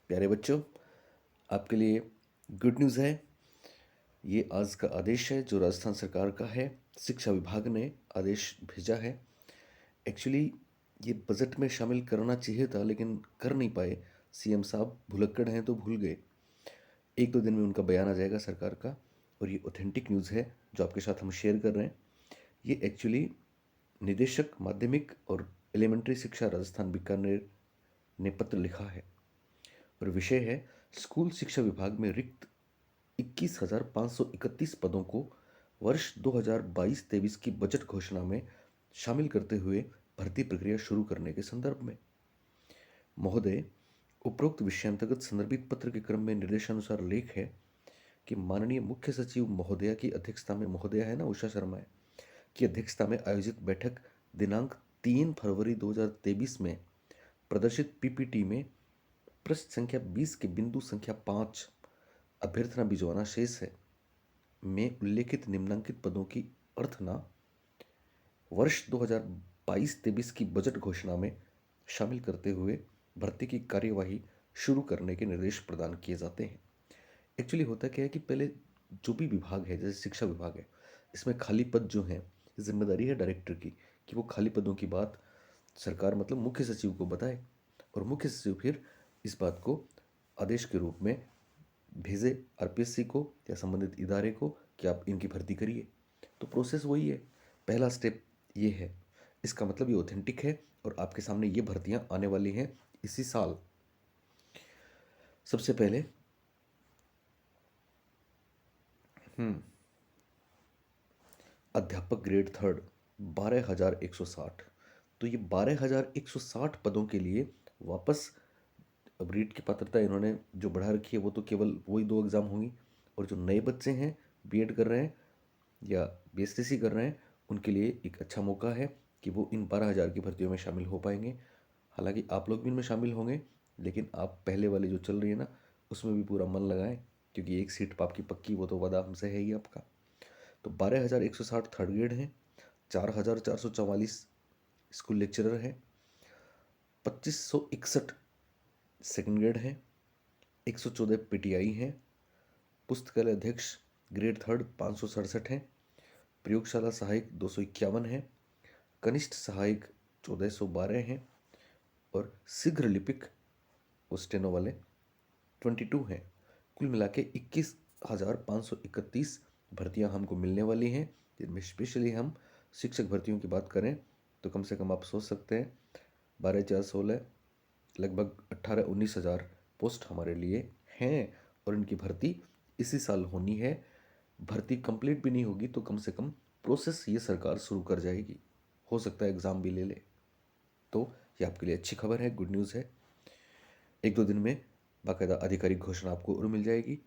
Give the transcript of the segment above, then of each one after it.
प्यारे बच्चों, आपके लिए गुड न्यूज़ है। ये आज का आदेश है जो राजस्थान सरकार का है। शिक्षा विभाग ने आदेश भेजा है। एक्चुअली ये बजट में शामिल करना चाहिए था लेकिन कर नहीं पाए। सीएम साहब भुलक्कड़ हैं तो भूल गए। एक दो दिन में उनका बयान आ जाएगा सरकार का। और ये ऑथेंटिक न्यूज़ है जो आपके साथ हम शेयर कर रहे हैं। ये एक्चुअली निदेशक माध्यमिक और एलिमेंट्री शिक्षा राजस्थान बीकानेर ने पत्र लिखा है और विषय है स्कूल शिक्षा विभाग में रिक्त 21,531 पदों को वर्ष 2022-23 की बजट घोषणा में शामिल करते हुए भर्ती प्रक्रिया शुरू करने के संदर्भ में। महोदय, उपरोक्त विषयांतर्गत संदर्भित पत्र के क्रम में निर्देशानुसार लेख है कि माननीय मुख्य सचिव महोदया की अध्यक्षता में, महोदया है ना उषा शर्मा है, की अध्यक्षता में आयोजित बैठक दिनांक 3 फरवरी 2023 में प्रदर्शित पीपीटी में पृष्ठ संख्या 20 के बिंदु संख्या 5 अभ्यर्थना भिजवाना शेष है में उल्लेखित निम्नांकित पदों की अर्थना वर्ष 2022-23 की बजट घोषणा में शामिल करते हुए भर्ती की कार्यवाही शुरू करने के निर्देश प्रदान किए जाते हैं। एक्चुअली होता क्या है कि पहले जो भी विभाग है, जैसे शिक्षा विभाग है, इसमें खाली पद जो हैं, जिम्मेदारी है डायरेक्टर की कि वो खाली पदों की बात सरकार मतलब मुख्य सचिव को बताए और मुख्य सचिव फिर इस बात को आदेश के रूप में भेजे आरपीएससी को या संबंधित इदारे को कि आप इनकी भर्ती करिए। तो प्रोसेस वही है। पहला स्टेप ये है। इसका मतलब ये ऑथेंटिक है और आपके सामने ये भर्तियां आने वाली हैं इसी साल। सबसे पहले अध्यापक ग्रेड थर्ड 12,160। तो ये 12,160 पदों के लिए वापस अब रीट की पात्रता इन्होंने जो बढ़ा रखी है वो तो केवल वही 2 एग्ज़ाम होंगी। और जो नए बच्चे हैं, बीएड कर रहे हैं या बीएसटीसी कर रहे हैं, उनके लिए एक अच्छा मौका है कि वो इन 12,000 की भर्तियों में शामिल हो पाएंगे। हालांकि आप लोग भी इनमें शामिल होंगे, लेकिन आप पहले वाली जो चल रही है ना, उसमें भी पूरा मन लगाएं, क्योंकि एक सीट आपकी पक्की, वो तो वादा हमसे है ही आपका। तो 12,160 थर्ड ग्रेड हैं, 4,444 स्कूल लेक्चरर हैं, 2,561 सेकेंड ग्रेड हैं, 114 पीटीआई हैं, पुस्तकालय अध्यक्ष ग्रेड थर्ड 567 हैं, प्रयोगशाला सहायक 251 हैं, कनिष्ठ सहायक 1412 हैं और शीघ्र लिपिक वो स्टेनो वाले 22 हैं। कुल मिला के 21,531 भर्तियां हमको मिलने वाली हैं, जिनमें स्पेशली हम शिक्षक भर्तियों की बात करें तो कम से कम आप सोच सकते हैं 12,416 लगभग 18-19 हज़ार पोस्ट हमारे लिए हैं और इनकी भर्ती इसी साल होनी है। भर्ती कंप्लीट भी नहीं होगी तो कम से कम प्रोसेस ये सरकार शुरू कर जाएगी। हो सकता है एग्ज़ाम भी ले ले। तो ये आपके लिए अच्छी खबर है, गुड न्यूज़ है। एक दो दिन में बाकायदा आधिकारिक घोषणा आपको और मिल जाएगी,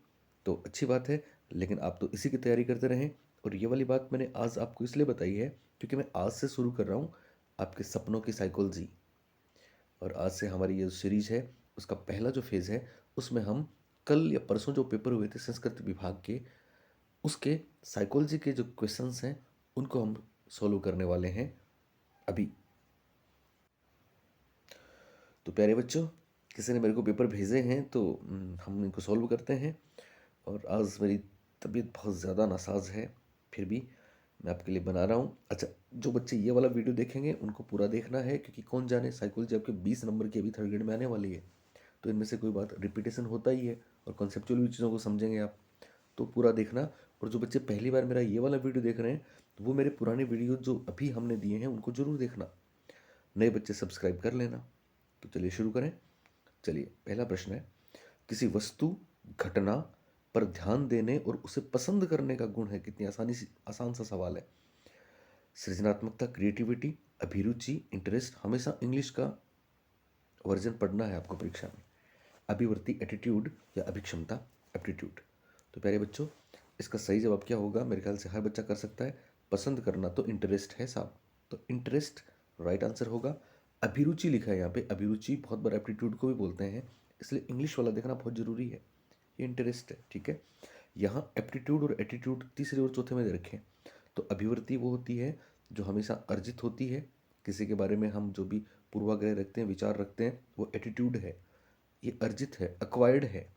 तो अच्छी बात है। लेकिन आप तो इसी की तैयारी करते रहें। और ये वाली बात मैंने आज आपको इसलिए बताई है क्योंकि मैं आज से शुरू कर रहा हूँ आपके सपनों की साइकोलॉजी। और आज से हमारी ये सीरीज़ है, उसका पहला जो फेज़ है उसमें हम कल या परसों जो पेपर हुए थे संस्कृत विभाग के, उसके साइकोलॉजी के जो क्वेश्चंस हैं उनको हम सॉल्व करने वाले हैं अभी। तो प्यारे बच्चों, किसी ने मेरे को पेपर भेजे हैं तो हम इनको सॉल्व करते हैं। और आज मेरी तबीयत बहुत ज़्यादा नासाज है, फिर भी मैं आपके लिए बना रहा हूँ। अच्छा, जो बच्चे ये वाला वीडियो देखेंगे उनको पूरा देखना है, क्योंकि कौन जाने साइकोलॉजी आपके 20 नंबर की अभी थर्ड ग्रेड में आने वाली है। तो इनमें से कोई बात रिपीटेशन होता ही है और कॉन्सेप्चुअल भी चीज़ों को समझेंगे आप। तो पूरा देखना। और जो बच्चे पहली बार मेरा ये वाला वीडियो देख रहे हैं तो वो मेरे पुराने वीडियो जो अभी हमने दिए हैं उनको ज़रूर देखना। नए बच्चे सब्सक्राइब कर लेना। तो चलिए शुरू करें। चलिए, पहला प्रश्न है, किसी वस्तु घटना पर ध्यान देने और उसे पसंद करने का गुण है। कितनी आसान सा सवाल है। सृजनात्मकता, क्रिएटिविटी, अभिरुचि, इंटरेस्ट। हमेशा इंग्लिश का वर्जन पढ़ना है आपको परीक्षा में। अभिवृत्ति, एटीट्यूड, या अभिक्षमता, एप्टीट्यूड। तो प्यारे बच्चों, इसका सही जवाब क्या होगा? मेरे ख्याल से हर बच्चा कर सकता है। पसंद करना तो इंटरेस्ट है साहब, तो इंटरेस्ट राइट आंसर होगा। अभिरुचि लिखा है यहाँ पे, अभिरुचि बहुत बार एप्टीट्यूड को भी बोलते हैं, इसलिए इंग्लिश वाला देखना बहुत ज़रूरी है। ये इंटरेस्ट है, ठीक है। यहाँ एप्टीट्यूड और एटीट्यूड तीसरे और चौथे में दे रखे हैं। तो अभिवृत्ति वो होती है जो हमेशा अर्जित होती है, किसी के बारे में हम जो भी पूर्वाग्रह रखते हैं, विचार रखते हैं, वो एटीट्यूड है। ये अर्जित है, अक्वायर्ड है।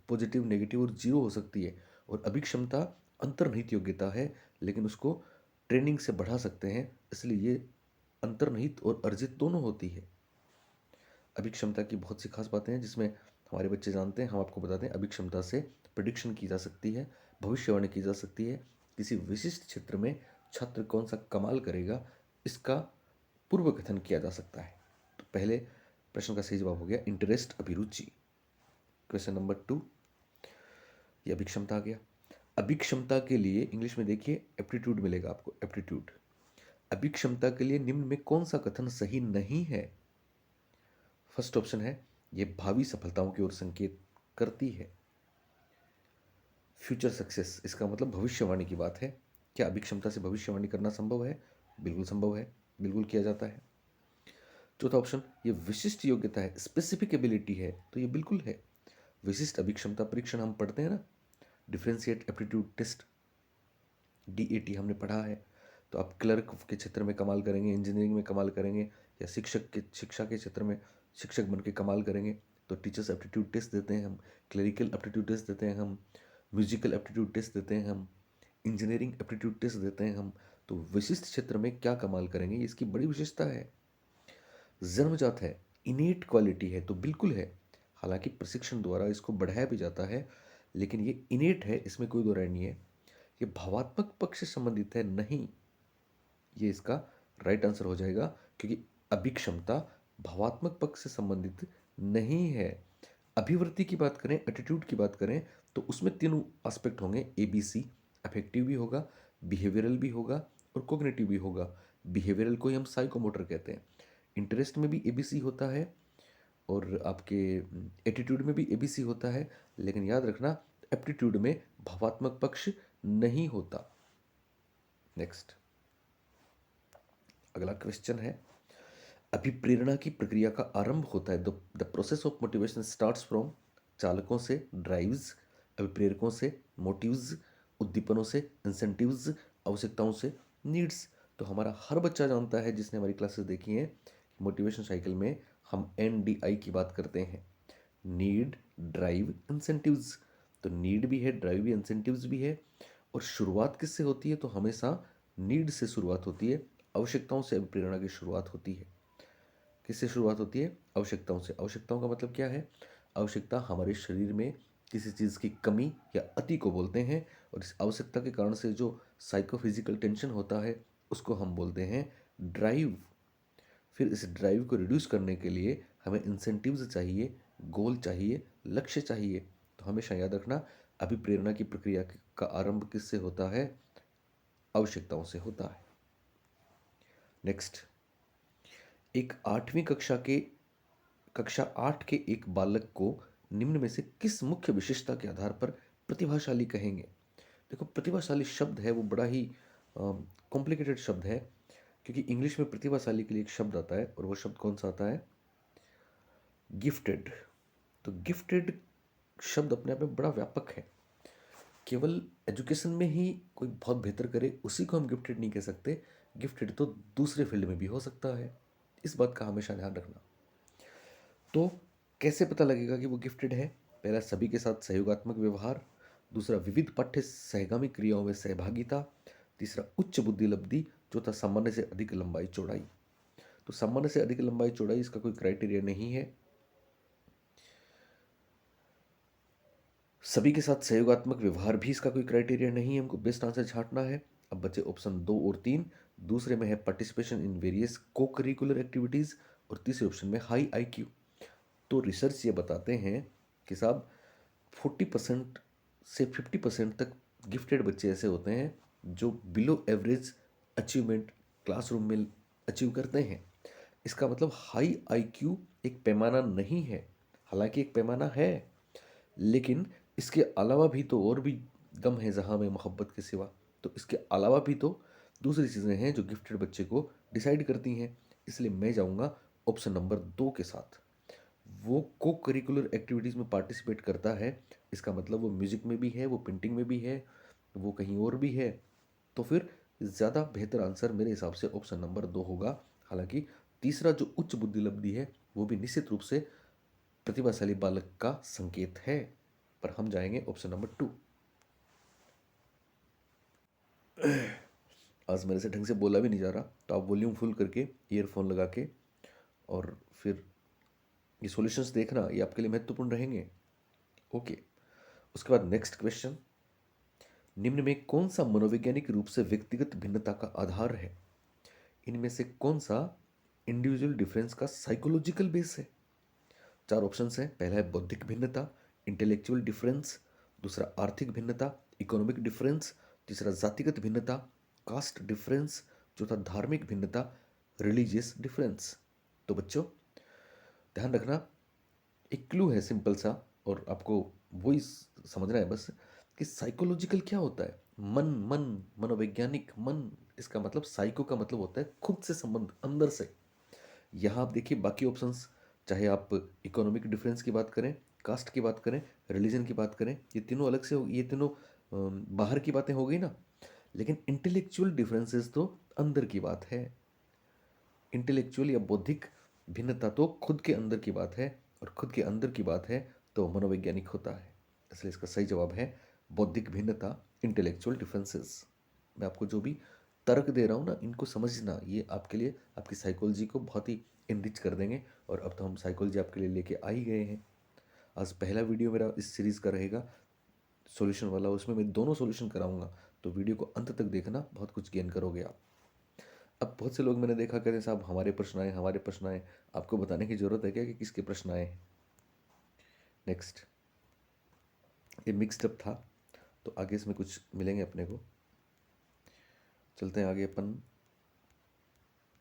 पॉजिटिव, नेगेटिव और जीरो हो सकती है। और अभिक्षमता अंतर्निहित योग्यता है, लेकिन उसको ट्रेनिंग से बढ़ा सकते हैं, इसलिए ये अंतर्निहित और अर्जित दोनों होती है। अभिक्षमता की बहुत सी खास बातें हैं जिसमें हमारे बच्चे जानते हैं, हम आपको बताते हैं। अभिक्षमता से प्रिडिक्शन की जा सकती है, भविष्यवाणी की जा सकती है, किसी विशिष्ट क्षेत्र में छात्र कौन सा कमाल करेगा इसका पूर्व कथन किया जा सकता है। तो पहले प्रश्न का सही जवाब हो गया इंटरेस्ट, अभिरुचि। क्वेश्चन नंबर 2, ये अभिक्षमता आ गया। अभिक्षमता के लिए इंग्लिश में देखिए एप्टीट्यूड मिलेगा आपको, एप्टीट्यूड। अभिक्षमता के लिए निम्न में कौन सा कथन सही नहीं है? फर्स्ट ऑप्शन है ये भावी सफलताओं की ओर संकेत करती है। फ्यूचर सक्सेस, इसका मतलब भविष्यवाणी की बात है। क्या अभिक्षमता से भविष्यवाणी करना संभव है? बिल्कुल संभव है, बिल्कुल किया जाता है। चौथा ऑप्शन, ये विशिष्ट योग्यता है, स्पेसिफिक एबिलिटी है, तो ये बिल्कुल है। विशिष्ट अभिक्षमता परीक्षण हम पढ़ते हैं ना, डिफरेंशिएट एप्टीट्यूड टेस्ट, DAT हमने पढ़ा है। तो आप क्लर्क के क्षेत्र में कमाल करेंगे, इंजीनियरिंग में कमाल करेंगे, या शिक्षा के क्षेत्र में शिक्षक बन के कमाल करेंगे, तो टीचर्स एप्टीट्यूड टेस्ट देते हैं हम, क्लरिकल एप्टीट्यूड टेस्ट देते हैं हम, म्यूजिकल एप्टीट्यूड टेस्ट देते हैं हम, इंजीनियरिंग एप्टीट्यूड टेस्ट देते हैं हम। तो विशिष्ट क्षेत्र में क्या कमाल करेंगे, इसकी बड़ी विशेषता है। जन्मजात है, इनेट क्वालिटी है, तो बिल्कुल है। हालांकि प्रशिक्षण द्वारा इसको बढ़ाया भी जाता है, लेकिन ये इनेट है, इसमें कोई दो राय नहीं है। ये भावात्मक पक्ष से संबंधित है, नहीं। ये इसका राइट आंसर हो जाएगा, क्योंकि अभिक्षमता भावात्मक पक्ष से संबंधित नहीं है। अभिवृत्ति की बात करें, एटीट्यूड की बात करें, तो उसमें तीनों एस्पेक्ट होंगे, ABC। अफेक्टिव भी होगा, बिहेवियरल भी होगा और कोग्निटिव भी होगा। बिहेवियरल को ही हम साइकोमोटर कहते हैं। इंटरेस्ट में भी ABC होता है और आपके एटीट्यूड में भी ABC होता है, लेकिन याद रखना एप्टीट्यूड में भावात्मक पक्ष नहीं होता। नेक्स्ट, अगला क्वेश्चन है, अभिप्रेरणा की प्रक्रिया का आरंभ होता है, the process of motivation starts from, चालकों से ड्राइव्स, अभिप्रेरकों से मोटिव्स, उद्दीपनों से इंसेंटिव्स, आवश्यकताओं से नीड्स। तो हमारा हर बच्चा जानता है जिसने हमारी क्लासेस देखी हैं, मोटिवेशन साइकिल में हम NDI की बात करते हैं, नीड, ड्राइव, इंसेंटिव्स। तो नीड भी है, ड्राइव भी, इंसेंटिव्स भी है। और शुरुआत किससे होती है? तो हमेशा नीड से शुरुआत होती है, आवश्यकताओं से प्रेरणा की शुरुआत होती है। किससे शुरुआत होती है? आवश्यकताओं से। आवश्यकताओं का मतलब क्या है? आवश्यकता हमारे शरीर में किसी चीज़ की कमी या अति को बोलते हैं, और इस आवश्यकता के कारण से जो साइकोफिजिकल टेंशन होता है उसको हम बोलते हैं ड्राइव। फिर इस ड्राइव को रिड्यूस करने के लिए हमें इंसेंटिव्स चाहिए, गोल चाहिए, लक्ष्य चाहिए। तो हमेशा याद रखना, अभिप्रेरणा की प्रक्रिया का आरंभ किससे होता है? आवश्यकताओं से होता है। नेक्स्ट, एक कक्षा 8 के एक बालक को निम्न में से किस मुख्य विशेषता के आधार पर प्रतिभाशाली कहेंगे? देखो, प्रतिभाशाली शब्द है वो बड़ा ही कॉम्प्लिकेटेड शब्द है, क्योंकि इंग्लिश में प्रतिभाशाली के लिए एक शब्द आता है, और वो शब्द कौन सा आता है? गिफ्टेड। तो गिफ्टेड शब्द अपने आप में बड़ा व्यापक है। केवल एजुकेशन में ही कोई बहुत बेहतर करे उसी को हम गिफ्टेड नहीं कह सकते। गिफ्टेड तो दूसरे फील्ड में भी हो सकता है, इस बात का हमेशा ध्यान रखना। तो कैसे पता लगेगा कि वो गिफ्टेड है? पहला, सभी के साथ सहयोगात्मक व्यवहार। दूसरा, विविध पाठ्य सहगामी क्रियाओं में सहभागिता। तीसरा, उच्च बुद्धि लब्धि। चौथा, सामान्य से अधिक लंबाई चौड़ाई। तो सामान्य से अधिक लंबाई चौड़ाई इसका कोई क्राइटेरिया नहीं है। सभी के साथ सहयोगात्मक व्यवहार भी इसका कोई क्राइटेरिया नहीं है, हमको बेस्ट आंसर छांटना है। अब बचे ऑप्शन 2 और 3। दूसरे में है पार्टिसिपेशन इन वेरियस को करिकुलर एक्टिविटीज़, और तीसरे ऑप्शन में हाई IQ। तो रिसर्च ये बताते हैं कि साहब 40% से 50% तक गिफ्टेड बच्चे ऐसे होते हैं जो बिलो एवरेज अचीवमेंट क्लासरूम में अचीव करते हैं। इसका मतलब हाई IQ एक पैमाना नहीं है, हालांकि एक पैमाना है, लेकिन इसके अलावा भी तो और भी गम है जहाँ में मोहब्बत के सिवा। तो इसके अलावा भी तो दूसरी चीज़ें हैं जो गिफ्टेड बच्चे को डिसाइड करती हैं। इसलिए मैं जाऊँगा ऑप्शन नंबर 2 के साथ। वो को करिकुलर एक्टिविटीज़ में पार्टिसिपेट करता है, इसका मतलब वो म्यूज़िक में भी है, वो पेंटिंग में भी है, वो कहीं और भी है। तो फिर ज़्यादा बेहतर आंसर मेरे हिसाब से ऑप्शन नंबर 2 होगा। हालांकि तीसरा जो उच्च बुद्धि लब्धि है वो भी निश्चित रूप से प्रतिभाशाली बालक का संकेत है। पर हम जाएंगे ऑप्शन नंबर 2। आज मेरे से ढंग से बोला भी नहीं जा रहा, तो आप वॉल्यूम फुल करके ईयरफोन लगा के और फिर ये सॉल्यूशंस देखना, ये आपके लिए महत्वपूर्ण रहेंगे। ओके। उसके बाद नेक्स्ट क्वेश्चन, निम्न में कौन सा मनोवैज्ञानिक रूप से व्यक्तिगत भिन्नता का आधार है? इनमें से कौन सा इंडिविजुअल डिफरेंस का साइकोलॉजिकल बेस है? 4 ऑप्शंस हैं। पहला है बौद्धिक भिन्नता, इंटेलेक्चुअल डिफरेंस, दूसरा आर्थिक भिन्नता, इकोनॉमिक डिफरेंस, तीसरा जातिगत भिन्नता, कास्ट डिफरेंस, चौथा धार्मिक भिन्नता, रिलीजियस डिफरेंस। तो बच्चों ध्यान रखना, एक क्लू है सिंपल सा, और आपको वही समझना है बस कि साइकोलॉजिकल क्या होता है। मन, मनोवैज्ञानिक मन, इसका मतलब साइको का मतलब होता है खुद से संबंध, अंदर से। यहाँ आप देखिए बाकी ऑप्शंस, चाहे आप इकोनॉमिक डिफरेंस की बात करें, कास्ट की बात करें, रिलीजन की बात करें, ये तीनों अलग से ये तीनों बाहर की बातें हो गई ना। लेकिन इंटेलेक्चुअल डिफरेंसेस तो अंदर की बात है। इंटेलेक्चुअल या बौद्धिक भिन्नता तो खुद के अंदर की बात है, और खुद के अंदर की बात है तो मनोवैज्ञानिक होता है। इसलिए इसका सही जवाब है बौद्धिक भिन्नता, इंटेलेक्चुअल डिफरेंसेस। मैं आपको जो भी तर्क दे रहा हूँ ना, इनको समझना, ये आपके लिए आपकी साइकोलॉजी को बहुत ही इनरिच कर देंगे। और अब तो हम साइकोलॉजी आपके लिए लेके आ ही गए हैं। आज पहला वीडियो मेरा इस सीरीज़ का रहेगा सॉल्यूशन वाला, उसमें मैं दोनों सॉल्यूशन कराऊंगा, तो वीडियो को अंत तक देखना, बहुत कुछ गेन करोगे आप। अब बहुत से लोग मैंने देखा कहते हैं साहब हमारे प्रश्न आए, हमारे प्रश्न आए। आपको बताने की ज़रूरत है क्या कि किसके प्रश्न आए हैं? नेक्स्ट, ये मिक्सड अप था, तो आगे इसमें कुछ मिलेंगे अपने को। चलते हैं आगे अपन।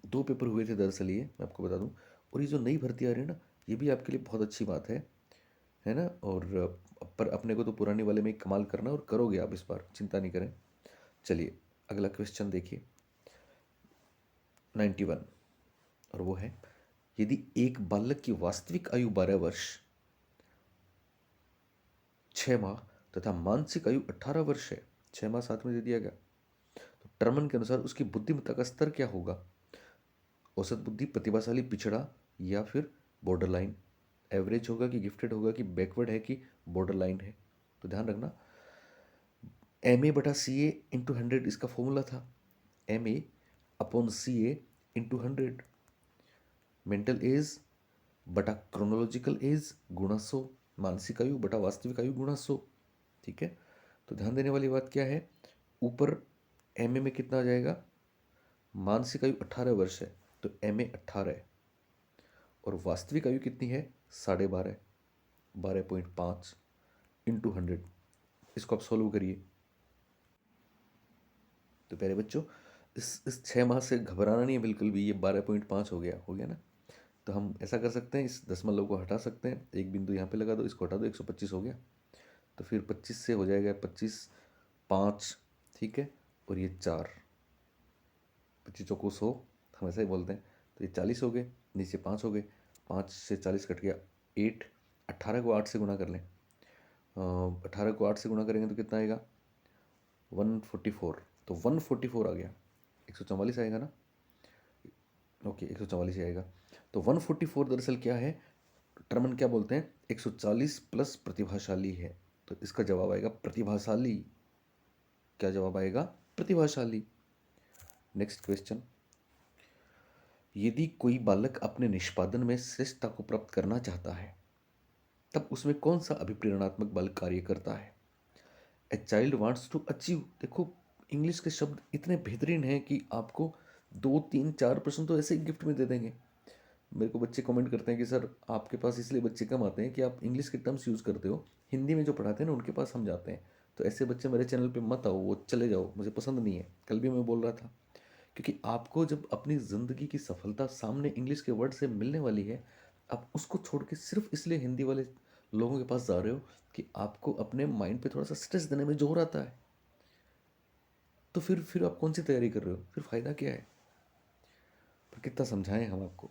2 पेपर हुए थे दरअसल, ये मैं आपको बता दूं। और ये जो नई भर्ती आ रही है ना, ये भी आपके लिए बहुत अच्छी बात है ना। और पर अपने को तो पुराने वाले में ही कमाल करना, और करोगे आप इस बार, चिंता नहीं करें। चलिए अगला क्वेश्चन देखिए, 91। और वो है, यदि एक बालक की वास्तविक आयु 12 वर्ष 6 माह तथा मानसिक आयु 18 वर्ष है, 6 माह 7 में दे दिया गया, तो टर्मन के अनुसार उसकी बुद्धिमत्ता का स्तर क्या होगा? औसत बुद्धि, प्रतिभाशाली, पिछड़ा, या फिर बॉर्डर लाइन? एवरेज होगा कि गिफ्टेड होगा कि बैकवर्ड है कि बॉर्डर लाइन है? तो ध्यान रखना, MA/CA/100 इसका फॉर्मूला था। MA/CA × 100। मेंटल एज बटा क्रोनोलॉजिकल एज गुणा 100, मानसिक आयु बटा वास्तविक आयु गुणा 100। ठीक है, तो ध्यान देने वाली बात क्या है, ऊपर MA में कितना आ जाएगा, मानसिक आयु 18 वर्ष है, तो MA 18 है, और वास्तविक आयु कितनी है, 12.5, 12.5 × 100। इसको आप सॉल्व करिए। तो प्यारे बच्चों, इस 6 माह से घबराना नहीं है बिल्कुल भी, ये 12.5 हो गया ना। तो हम ऐसा कर सकते हैं, इस दशमलव को हटा सकते हैं, एक बिंदु यहाँ पे लगा दो, इसको हटा दो, 125 हो गया। तो फिर 25 से हो जाएगा 25, 5, ठीक है, और ये 4, 25 चौको 100, हम ऐसा ही बोलते हैं। तो ये 40 हो गए, नीचे 5 हो गए, 5 से 40 कट गया 8। 18 को 8 से गुणा कर लें, 18 को 8 से गुणा करेंगे तो कितना आएगा, 144। तो 144 आ गया, 144 आएगा ना, ओके 144 ही आएगा। तो 144 दरअसल क्या है, टर्मन क्या बोलते हैं, 140 प्लस प्रतिभाशाली है, तो इसका जवाब आएगा प्रतिभाशाली। क्या जवाब आएगा, प्रतिभाशाली। नेक्स्ट क्वेश्चन, यदि कोई बालक अपने निष्पादन में श्रेष्ठता को प्राप्त करना चाहता है, तब उसमें कौन सा अभिप्रेरणात्मक बल कार्य करता है? A child wants to achieve. देखो इंग्लिश के शब्द इतने बेहतरीन हैं कि आपको 2, 3, 4 प्रश्न तो ऐसे ही गिफ्ट में दे देंगे। मेरे को बच्चे कमेंट करते हैं कि सर आपके पास इसलिए बच्चे कम आते हैं कि आप इंग्लिश के टर्म्स यूज़ करते हो, हिंदी में जो पढ़ाते हैं ना उनके पास हम जाते हैं। तो ऐसे बच्चे मेरे चैनल पे मत आओ, वो चले जाओ, मुझे पसंद नहीं है। कल भी मैं बोल रहा था, क्योंकि आपको जब अपनी ज़िंदगी की सफलता सामने इंग्लिश के वर्ड से मिलने वाली है, आप उसको छोड़ के सिर्फ इसलिए हिंदी वाले लोगों के पास जा रहे हो कि आपको अपने माइंड पे थोड़ा सा स्ट्रेस देने में जोर आता है। तो फिर आप कौन सी तैयारी कर रहे हो, फिर फ़ायदा क्या है? पर कितना समझाएं हम आपको।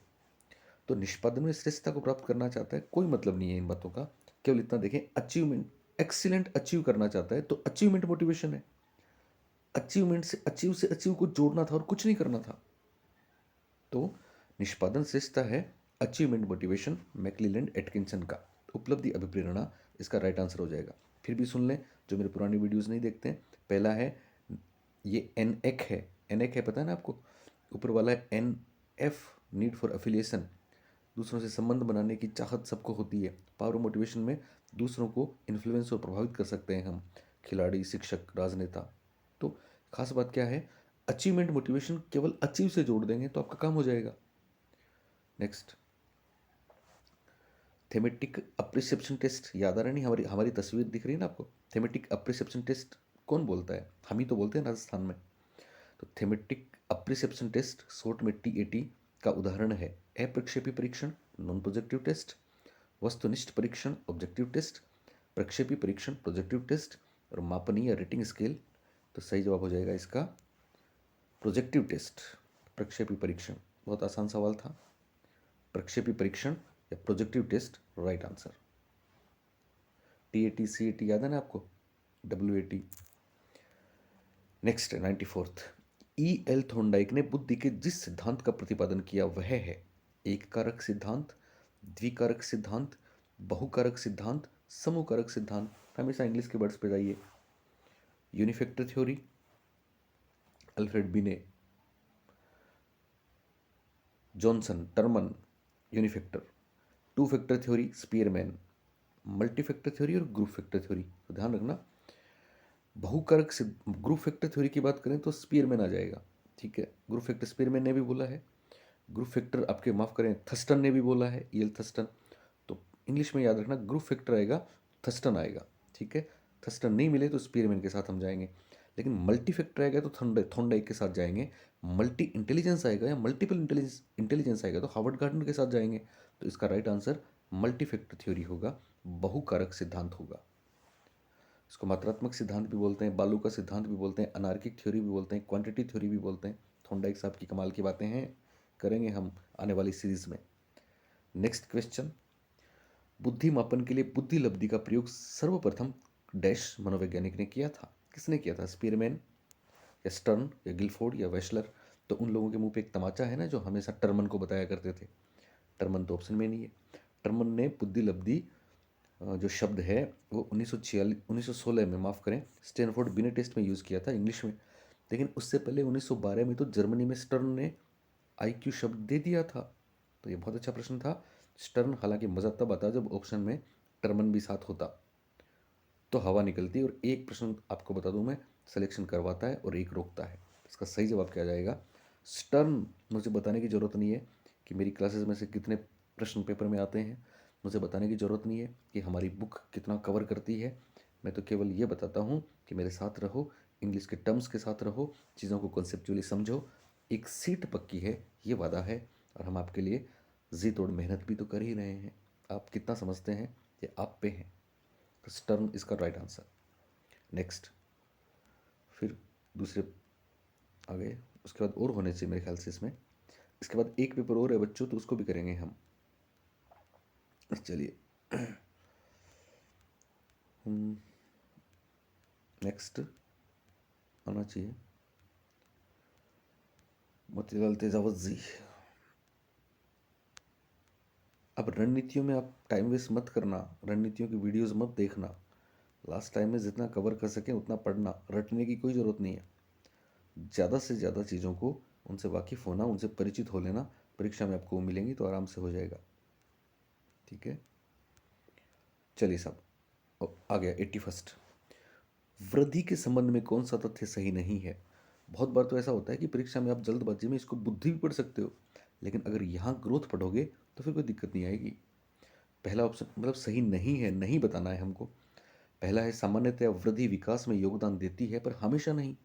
तो निष्पादन में श्रेष्ठता को प्राप्त करना चाहता है, कोई मतलब नहीं है इन बातों का, केवल इतना देखें, अचीवमेंट, एक्सीलेंट अचीव करना चाहता है, तो अचीवमेंट मोटिवेशन है। अचीवमेंट से अचीव को जोड़ना था और कुछ नहीं करना था। तो निष्पादन श्रेष्ठता है, अचीवमेंट मोटिवेशन मैकलिलैंड एटकिंसन का, उपलब्धि अभिप्रेरणा इसका राइट आंसर हो जाएगा। फिर भी सुन लें जो मेरे पुरानी वीडियोस नहीं देखते हैं। पहला है ये एनएक है, एनएक है पता है ना आपको। ऊपर वाला है एनएफ, नीड फॉर एफिलिएशन, दूसरों से संबंध बनाने की चाहत सबको होती है। पावर मोटिवेशन में दूसरों को इन्फ्लुएंस और प्रभावित कर सकते हैं हम, खिलाड़ी, शिक्षक, राजनेता। तो खास बात क्या है, अचीवमेंट मोटिवेशन केवल अचीव से जोड़ देंगे तो आपका काम हो जाएगा। नेक्स्ट, थेमेटिक अप्रिसिएप्शन टेस्ट याद आ रहा नहीं, हमारी हमारी तस्वीर दिख रही है ना आपको। थेमेटिक अप्रिसिएप्शन टेस्ट कौन बोलता है, हम ही तो बोलते हैं राजस्थान में। तो थेमेटिक अप्रिसिएप्शन टेस्ट शॉर्ट में टीएटी का उदाहरण है अप्रक्षेपी परीक्षण, नॉन प्रोजेक्टिव टेस्ट, वस्तुनिष्ठ परीक्षण, ऑब्जेक्टिव टेस्ट, प्रक्षेपी परीक्षण, प्रोजेक्टिव टेस्ट, और मापनीय रेटिंग स्केल। तो सही जवाब हो जाएगा इसका प्रोजेक्टिव टेस्ट, प्रक्षेपी परीक्षण। बहुत आसान सवाल था। प्रक्षेपी परीक्षण या projective test right answer. TAT CAT याद है ना आपको, WAT. Next 94th, E L Thorndike ने बुद्धि के जिस सिद्धांत का प्रतिपादन किया वह है एक कारक सिद्धांत, द्विकारक सिद्धांत, बहुकारक सिद्धांत, समूहकारक सिद्धांत। हमेशा इंग्लिश के वर्ड्स पे जाइए। Unifactor theory Alfred Binet, Johnson, Terman, unifactor. Two factor theory Spearman, multi factor theory और ग्रुप फैक्टर थ्योरी। तो ध्यान रखना, बहुकारक से ग्रुप फैक्टर थ्योरी की बात करें तो स्पीयरमैन आ जाएगा। ठीक है, ग्रुप फैक्टर स्पीयरमैन ने भी बोला है। ग्रुप फैक्टर आपके माफ़ करें थस्टन ने भी बोला है, ईएल थस्टन। तो इंग्लिश में याद रखना ग्रुप फैक्टर आएगा, थस्टन आएगा। ठीक है, थस्टन नहीं मिले तो स्पीयरमैन के साथ हम जाएंगे, लेकिन मल्टी फैक्टर आएगा तो थॉर्नडाइक के साथ जाएंगे। मल्टी इंटेलिजेंस आएगा या मल्टीपल इंटेलिजेंस आएगा तो हार्वर्ड गार्डनर के साथ जाएंगे। तो इसका right answer multi factor theory होगा, बहुकारक सिद्धांत होगा। इसको मात्रात्मक सिद्धांत भी बोलते हैं, बालू का सिद्धांत भी बोलते हैं, अनार्किक थ्योरी भी बोलते हैं, क्वांटिटी थ्योरी भी बोलते हैं। थॉर्नडाइक साहब की कमाल की बातें हैं, करेंगे हम आने वाली सीरीज में। नेक्स्ट क्वेश्चन, बुद्धि मापन के लिए बुद्धि लब्धि का प्रयोग सर्वप्रथम डैश मनोवैज्ञानिक ने किया था। किसने किया था, स्पीयरमैन या स्टर्न या गिलफोर्ड या वेशलर। तो उन लोगों के मुंह पे एक तमाचा है ना जो हमेशा टर्मन को बताया करते थे। टर्मन तो ऑप्शन में नहीं है। टर्मन ने बुद्धि लब्धि जो शब्द है वो 1916 में, माफ़ करें, स्टैनफोर्ड बिने टेस्ट में यूज़ किया था इंग्लिश में। लेकिन उससे पहले 1912 में तो जर्मनी में स्टर्न ने आईक्यू शब्द दे दिया था। तो ये बहुत अच्छा प्रश्न था। स्टर्न, हालांकि मज़ा तब आता जब ऑप्शन में टर्मन भी साथ होता तो हवा निकलती। और एक प्रश्न आपको बता दूं मैं, सिलेक्शन करवाता है और एक रोकता है। इसका सही जवाब क्या जाएगा, स्टर्न। मुझे बताने की ज़रूरत नहीं है कि मेरी क्लासेस में से कितने प्रश्न पेपर में आते हैं, मुझे बताने की ज़रूरत नहीं है कि हमारी बुक कितना कवर करती है। मैं तो केवल ये बताता हूँ कि मेरे साथ रहो, इंग्लिश के टर्म्स के साथ रहो, चीज़ों को कॉन्सेप्चुअली समझो। एक सीट पक्की है, ये वादा है, और हम आपके लिए जी तोड़ मेहनत भी तो कर ही रहे हैं। आप कितना समझते हैं ये आप पे हैं। तो स्टर्न इसका राइट आंसर। नेक्स्ट, फिर दूसरे आ गए, उसके बाद और होने चाहिए मेरे ख्याल से इसमें। इसके बाद एक पेपर और है बच्चों, तो उसको भी करेंगे हम। चलिए, नेक्स्ट आना चाहिए मोतीलाल तेजावत जी। अब रणनीतियों में आप टाइम वेस्ट मत करना, रणनीतियों की वीडियोस मत देखना। लास्ट टाइम में जितना कवर कर सकें उतना पढ़ना, रटने की कोई ज़रूरत नहीं है। ज़्यादा से ज़्यादा चीज़ों को उनसे वाकिफ़ होना, उनसे परिचित हो लेना। परीक्षा में आपको मिलेंगी तो आराम से हो जाएगा। ठीक है, चलिए साहब, आ गया 81st। वृद्धि के संबंध में कौन सा तथ्य सही नहीं है। बहुत बार तो ऐसा होता है कि परीक्षा में आप जल्दबाजी में इसको बुद्धि भी पढ़ सकते हो, लेकिन अगर यहाँ ग्रोथ पढ़ोगे तो फिर कोई दिक्कत नहीं आएगी। पहला ऑप्शन मतलब सही नहीं है, नहीं बताना है हमको। पहला है सामान्यतया वृद्धि विकास में योगदान देती है पर हमेशा नहीं,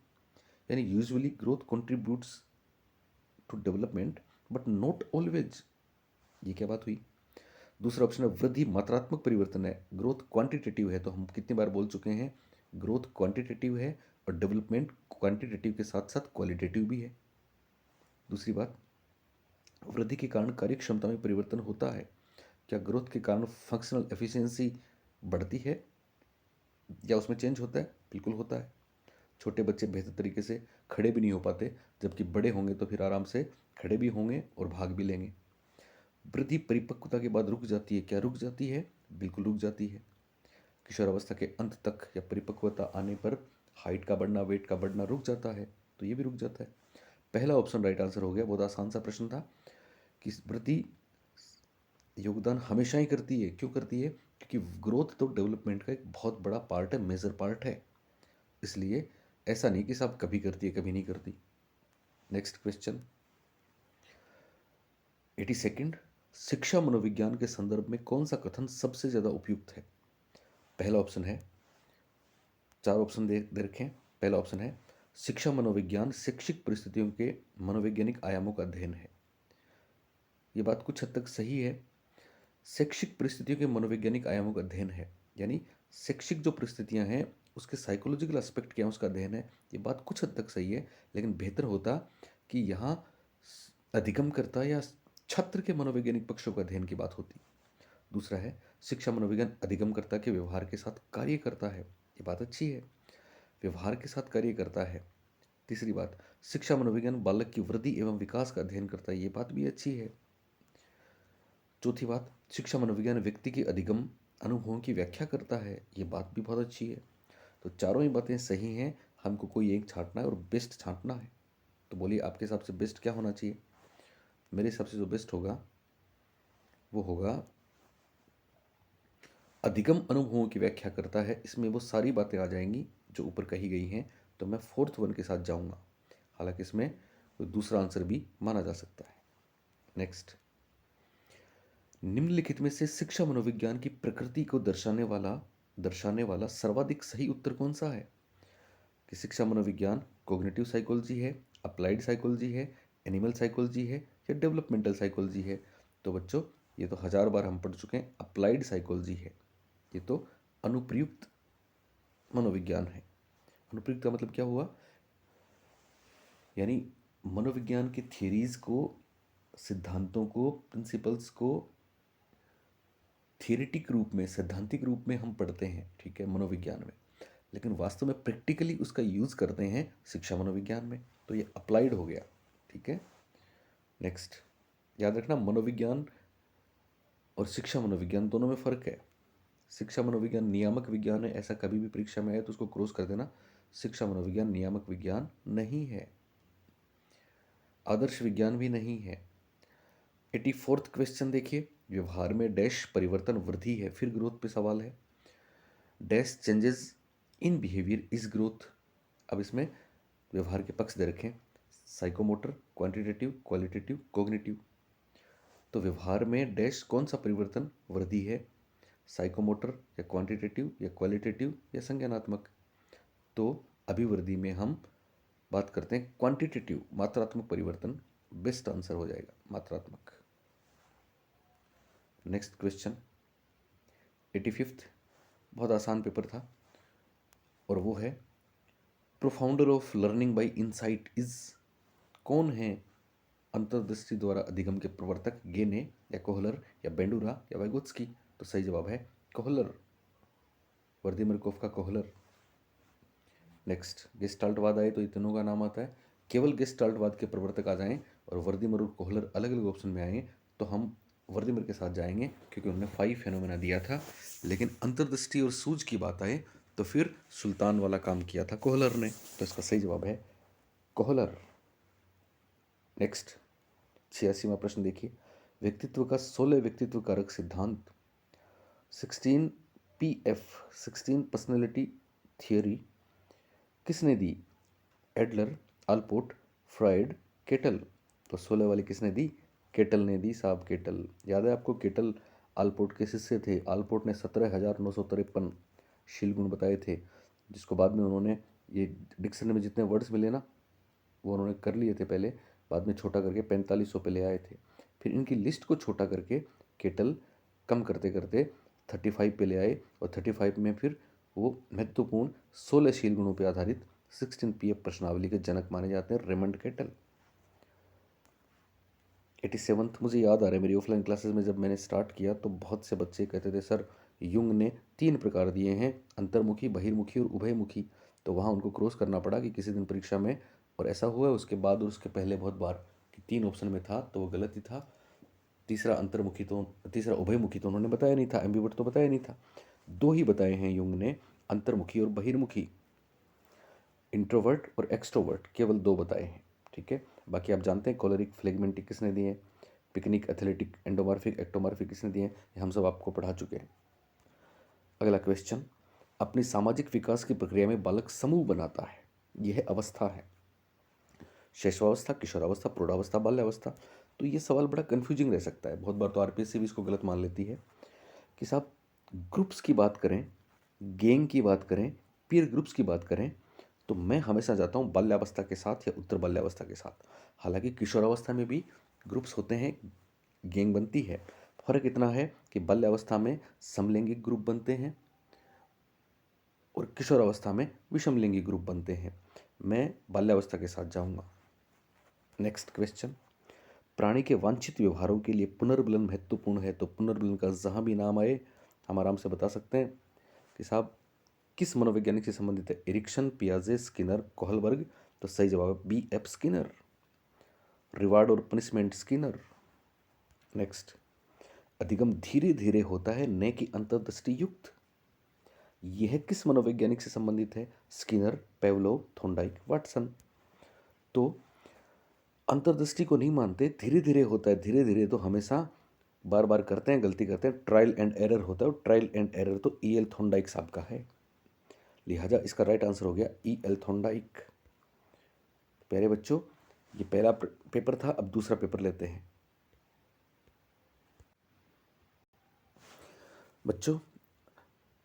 यानी usually growth contributes to development but not always. ये क्या बात हुई। दूसरा ऑप्शन है वृद्धि मात्रात्मक परिवर्तन है, ग्रोथ क्वांटिटेटिव है। तो हम कितनी बार बोल चुके हैं, ग्रोथ क्वांटिटेटिव है और डेवलपमेंट क्वांटिटेटिव के साथ साथ क्वालिटेटिव भी है। दूसरी बात, वृद्धि के कारण कार्य क्षमता में परिवर्तन होता है। क्या ग्रोथ के कारण फंक्शनल एफिशिएंसी बढ़ती है या उसमें चेंज होता है, बिल्कुल होता है। छोटे बच्चे बेहतर तरीके से खड़े भी नहीं हो पाते, जबकि बड़े होंगे तो फिर आराम से खड़े भी होंगे और भाग भी लेंगे। वृद्धि परिपक्वता के बाद रुक जाती है, क्या रुक जाती है? बिल्कुल रुक जाती है। किशोरावस्था के अंत तक या परिपक्वता आने पर हाइट का बढ़ना, वेट का बढ़ना रुक जाता है, तो ये भी रुक जाता है। पहला ऑप्शन राइट आंसर हो गया। बहुत आसान सा प्रश्न था कि वृद्धि योगदान हमेशा ही करती है। क्यों करती है? क्योंकि ग्रोथ तो डेवलपमेंट का एक बहुत बड़ा पार्ट है, मेजर पार्ट है। इसलिए ऐसा नहीं कि साहब कभी करती है कभी नहीं करती। नेक्स्ट क्वेश्चन 82, शिक्षा मनोविज्ञान के संदर्भ में कौन सा कथन सबसे ज्यादा उपयुक्त है? पहला ऑप्शन है, चार ऑप्शन दे रखे हैं। पहला ऑप्शन है, शिक्षा मनोविज्ञान शैक्षिक परिस्थितियों के मनोवैज्ञानिक आयामों का अध्ययन है। ये बात कुछ हद तक सही है। शैक्षिक परिस्थितियों के मनोवैज्ञानिक आयामों का अध्ययन है, यानी शैक्षिक जो परिस्थितियां हैं उसके साइकोलॉजिकल एस्पेक्ट क्या है उसका अध्ययन है। ये बात कुछ हद तक सही है, लेकिन बेहतर होता कि यहाँ अधिगमकर्ता या छात्र के मनोवैज्ञानिक पक्षों का अध्ययन की बात होती। दूसरा है, शिक्षा मनोविज्ञान अधिगमकर्ता के व्यवहार के साथ कार्य करता है। ये बात अच्छी है, व्यवहार के साथ कार्य करता है। तीसरी बात, शिक्षा मनोविज्ञान बालक की वृद्धि एवं विकास का अध्ययन करता है। ये बात भी अच्छी है। चौथी बात, शिक्षा मनोविज्ञान व्यक्ति के अधिगम अनुभवों की व्याख्या करता है। ये बात भी बहुत अच्छी है। तो चारों ही बातें सही हैं। हमको कोई एक छांटना है और बेस्ट छांटना है। तो बोलिए आपके हिसाब से बेस्ट क्या होना चाहिए? मेरे हिसाब से जो बेस्ट होगा वो होगा अधिगम अनुभवों की व्याख्या करता है। इसमें वो सारी बातें आ जाएंगी जो ऊपर कही गई हैं। तो मैं फोर्थ वन के साथ जाऊंगा, हालांकि इसमें कोई दूसरा आंसर भी माना जा सकता है। नेक्स्ट, निम्नलिखित में से शिक्षा मनोविज्ञान की प्रकृति को दर्शाने वाला सर्वाधिक सही उत्तर कौन सा है? कि शिक्षा मनोविज्ञान कॉग्निटिव साइकोलॉजी है, अप्लाइड साइकोलॉजी है, एनिमल साइकोलॉजी है या डेवलपमेंटल साइकोलॉजी है? तो बच्चों ये तो 1000 बार हम पढ़ चुके हैं, अप्लाइड साइकोलॉजी है। ये तो अनुप्रयुक्त मनोविज्ञान है। अनुप्रयुक्त का मतलब क्या हुआ? यानी मनोविज्ञान की थियरीज को, सिद्धांतों को, प्रिंसिपल्स को थियरिटिक रूप में, सैद्धांतिक रूप में हम पढ़ते हैं, ठीक है, मनोविज्ञान में, लेकिन वास्तव में प्रैक्टिकली उसका यूज़ करते हैं शिक्षा मनोविज्ञान में। तो ये अप्लाइड हो गया, ठीक है। नेक्स्ट, याद रखना मनोविज्ञान और शिक्षा मनोविज्ञान दोनों में फ़र्क है। शिक्षा मनोविज्ञान नियामक विज्ञान है, ऐसा कभी भी परीक्षा में आए तो उसको क्रॉस कर देना। शिक्षा मनोविज्ञान नियामक विज्ञान नहीं है, आदर्श विज्ञान भी नहीं है। 84 क्वेश्चन देखिए, व्यवहार में डैश परिवर्तन वृद्धि है, फिर ग्रोथ पे सवाल है। Dash changes in behaviour is growth. अब इसमें व्यवहार के पक्ष दे रखें, साइकोमोटर, क्वांटिटेटिव, क्वालिटेटिव, कॉग्निटिव। तो व्यवहार में डैश कौन सा परिवर्तन वृद्धि है? साइकोमोटर या क्वांटिटेटिव या क्वालिटेटिव या संज्ञानात्मक? तो अभिवृद्धि में हम बात करते हैं क्वांटिटेटिव, मात्रात्मक परिवर्तन। बेस्ट आंसर हो जाएगा मात्रात्मक। नेक्स्ट क्वेश्चन 85, बहुत आसान पेपर था, और वो है profounder of learning by insight is. कौन है अंतर्दृष्टि द्वारा अधिगम के प्रवर्तक? गेने या कोहलर या बेंडूरा या वाइगोत्स्की? तो सही जवाब है कोहलर, वर्दीमरकोफ का कोहलर। नेक्स्ट, गेस्टाल्टवाद आए तो इन तीनों का नाम आता है। केवल गेस्टाल्टवाद के प्रवर्तक आ जाएं और वर्दीमर और कोहलर अलग अलग ऑप्शन में आए तो हम वर्दीमर के साथ जाएंगे, क्योंकि उन्होंने 5 फेनोमेना दिया था। लेकिन अंतर्दृष्टि और सूझ की बात आए तो फिर सुल्तान वाला काम किया था कोहलर ने। तो इसका सही जवाब है कोहलर। नेक्स्ट, 86वां प्रश्न देखिए, व्यक्तित्व का 16 व्यक्तित्व कारक सिद्धांत 16 पर्सनैलिटी थियोरी किसने दी? Adler, Allport, Freud, Cattell? तो 16 वाली किसने दी? केटल ने दी साहब, केटल। याद है आपको, केटल अल्पोर्ट के शिष्य थे। अल्पोर्ट ने 17,953 शील गुण बताए थे, जिसको बाद में उन्होंने ये डिक्शनरी में जितने वर्ड्स मिले ना वो उन्होंने कर लिए थे पहले, बाद में छोटा करके 4500 पे ले आए थे। फिर इनकी लिस्ट को छोटा करके केटल कम करते करते 35 पे ले आए, और 35 में फिर वो महत्वपूर्ण 16 शील गुणों पर आधारित 16 PF प्रश्नावली के जनक माने जाते हैं रेमंड केटल। 87, मुझे याद आ रहा है मेरी ऑफलाइन क्लासेस में जब मैंने स्टार्ट किया तो बहुत से बच्चे कहते थे सर युंग ने 3 प्रकार दिए हैं, अंतर्मुखी, बहिर्मुखी और उभयमुखी। तो वहाँ उनको क्रॉस करना पड़ा कि किसी दिन परीक्षा में, और ऐसा हुआ उसके बाद और उसके पहले बहुत बार कि 3 ऑप्शन में था तो वो गलत ही था। तीसरा उभयमुखी तो उन्होंने बताया नहीं था, एम्बिवर्ट तो बताया नहीं था। दो ही बताए हैं युंग ने, अंतर्मुखी और बहिर्मुखी, इंट्रोवर्ट और एक्सट्रोवर्ट, केवल दो बताए हैं। ठीक है, बाकी आप जानते हैं कोलरिक फ्लेगमेंटिक किसने दिए, पिकनिक एथलेटिक एंडोमॉर्फिक एक्टोमॉर्फिक किसने दिए, ये हम सब आपको पढ़ा चुके हैं। अगला क्वेश्चन, अपनी सामाजिक विकास की प्रक्रिया में बालक समूह बनाता है, यह अवस्था है शैशवावस्था, किशोरावस्था, प्रौढ़ावस्था, बाल्यावस्था। तो ये सवाल बड़ा कन्फ्यूजिंग रह सकता है, बहुत बार तो आरपीएससी भी इसको गलत मान लेती है कि साहब ग्रुप्स की बात करें, गैंग की बात करें, पीयर ग्रुप्स की बात करें, तो मैं हमेशा जाता हूँ बाल्यावस्था के साथ या उत्तर बाल्यावस्था के साथ। हालांकि किशोरावस्था में भी ग्रुप्स होते हैं, गैंग बनती है। फर्क इतना है कि बाल्यावस्था में समलैंगिक ग्रुप बनते हैं और किशोरावस्था में विषमलिंगी ग्रुप बनते हैं। मैं बाल्यावस्था के साथ जाऊंगा। नेक्स्ट क्वेश्चन, प्राणी के वांछित व्यवहारों के लिए पुनर्बलन महत्वपूर्ण है, तो पुनर्बलन का जहां भी नाम आए हम आराम से बता सकते हैं कि साहब किस मनोवैज्ञानिक से संबंधित है, एरिक्सन, पियाजे, स्किनर, कोहलबर्ग। तो सही जवाब है बी एफ स्किनर, रिवार्ड और पनिशमेंट स्किनर। नेक्स्ट, अधिगम धीरे धीरे होता है न कि अंतर्दृष्टि युक्त, यह किस मनोवैज्ञानिक से संबंधित है, स्किनर, पेवलोव, थॉर्नडाइक, वाटसन। तो अंतर्दृष्टि को नहीं मानते, धीरे धीरे होता है, धीरे धीरे तो हमेशा बार बार करते हैं, गलती करते हैं, ट्रायल एंड एरर होता है, और ट्रायल एंड एरर तो ई एल थॉर्नडाइक साहब का है, लिहाजा इसका राइट आंसर हो गया ई एल थॉर्नडाइक। प्यारे बच्चों, ये पहला पेपर था, अब दूसरा पेपर लेते हैं। बच्चों,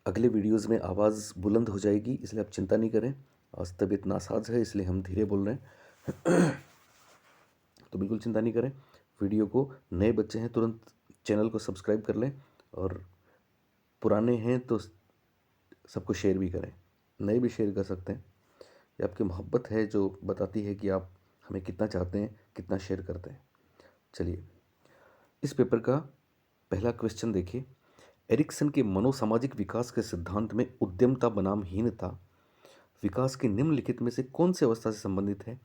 अगले वीडियोस में आवाज़ बुलंद हो जाएगी, इसलिए आप चिंता नहीं करें। आज तबीयत नासाज है इसलिए हम धीरे बोल रहे हैं तो बिल्कुल चिंता नहीं करें। वीडियो को, नए बच्चे हैं तुरंत चैनल को सब्सक्राइब कर लें, और पुराने हैं तो सबको शेयर भी करें, नए भी शेयर कर सकते हैं। ये आपकी मोहब्बत है जो बताती है कि आप हमें कितना चाहते हैं, कितना शेयर करते हैं। चलिए, इस पेपर का पहला क्वेश्चन देखिए, एरिक्सन के मनोसामाजिक विकास के सिद्धांत में उद्यमता बनाम हीनता विकास की निम्नलिखित में से कौन सी अवस्था से संबंधित है,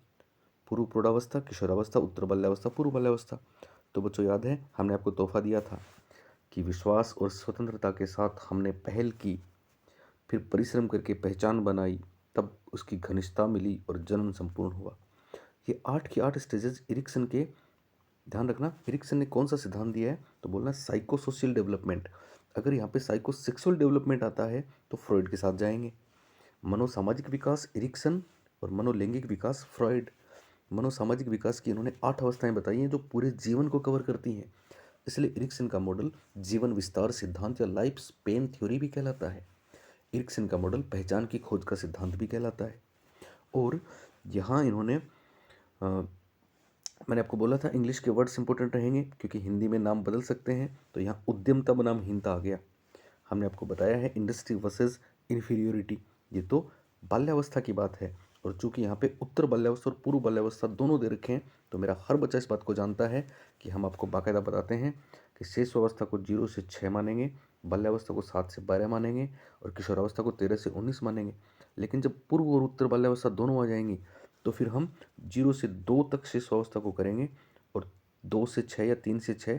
पूर्व प्रौढ़ावस्था, किशोरावस्था, उत्तर बाल्यावस्था, पूर्व बाल्यावस्था। तो बच्चों याद है हमने आपको तोहफा दिया था कि विश्वास और स्वतंत्रता के साथ हमने पहल की, फिर परिश्रम करके पहचान बनाई, तब उसकी घनिष्ठता मिली और जन्म संपूर्ण हुआ। ये 8 की 8 स्टेजेस एरिक्सन के, ध्यान रखना एरिक्सन ने कौन सा सिद्धांत दिया है, तो बोलना साइको सोशल डेवलपमेंट। अगर यहाँ पे साइको सेक्सुअल डेवलपमेंट आता है तो फ्रॉइड के साथ जाएंगे। मनोसामाजिक विकास एरिक्सन और मनोलैंगिक विकास फ्रॉइड। मनोसामाजिक विकास की इन्होंने 8 अवस्थाएं बताई हैं जो पूरे जीवन को कवर करती हैं, इसलिए एरिक्सन का मॉडल जीवन विस्तार सिद्धांत या लाइफ स्पेन थ्योरी भी कहलाता है। एरिक्सन का मॉडल पहचान की खोज का सिद्धांत भी कहलाता है। और यहाँ इन्होंने मैंने आपको बोला था इंग्लिश के वर्ड्स इंपॉर्टेंट रहेंगे क्योंकि हिंदी में नाम बदल सकते हैं, तो यहाँ उद्यमता बनाम हीनता आ गया। हमने आपको बताया है इंडस्ट्री वर्सेस इन्फीरियोरिटी, ये तो बाल्यावस्था की बात है, और चूंकि यहाँ पे उत्तर बाल्यावस्था और पूर्व बाल्यावस्था दोनों दे रखे हैं, तो मेरा हर बच्चा इस बात को जानता है कि हम आपको बाकायदा बताते हैं कि शेष अवस्था को 0 से 6 मानेंगे, बाल्यावस्था को 7 से 12 मानेंगे, और किशोरावस्था को 13 से 19 मानेंगे। लेकिन जब पूर्व और उत्तर बाल्यावस्था दोनों आ जाएंगी तो फिर हम 0 से 2 तक शेष अवस्था को करेंगे, और 2 से 6 या 3 से 6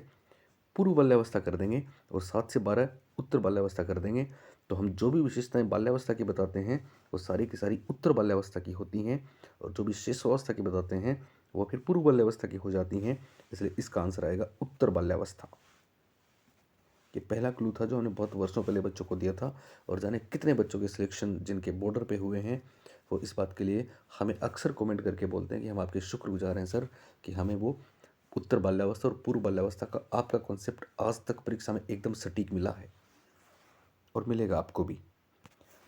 पूर्व बाल्यावस्था कर देंगे, और 7 से 12 उत्तर बाल्यावस्था कर देंगे। तो हम जो भी विशेषताएं बाल्यावस्था की बताते हैं वो सारी की सारी उत्तर बाल्यावस्था की होती हैं, और जो भी शेष अवस्था की बताते हैं वो फिर पूर्व बाल्यावस्था की हो जाती हैं, इसलिए इसका आंसर आएगा उत्तर बाल्यावस्था। ये पहला क्लू था जो हमने बहुत वर्षों पहले बच्चों को दिया था, और जाने कितने बच्चों के सिलेक्शन जिनके बॉर्डर पे हुए हैं वो इस बात के लिए हमें अक्सर कमेंट करके बोलते हैं कि हम आपके शुक्रगुजार हैं सर कि हमें वो उत्तर बाल्यावस्था और पूर्व बाल्यावस्था का आपका कॉन्सेप्ट आज तक परीक्षा में एकदम सटीक मिला है, और मिलेगा आपको भी।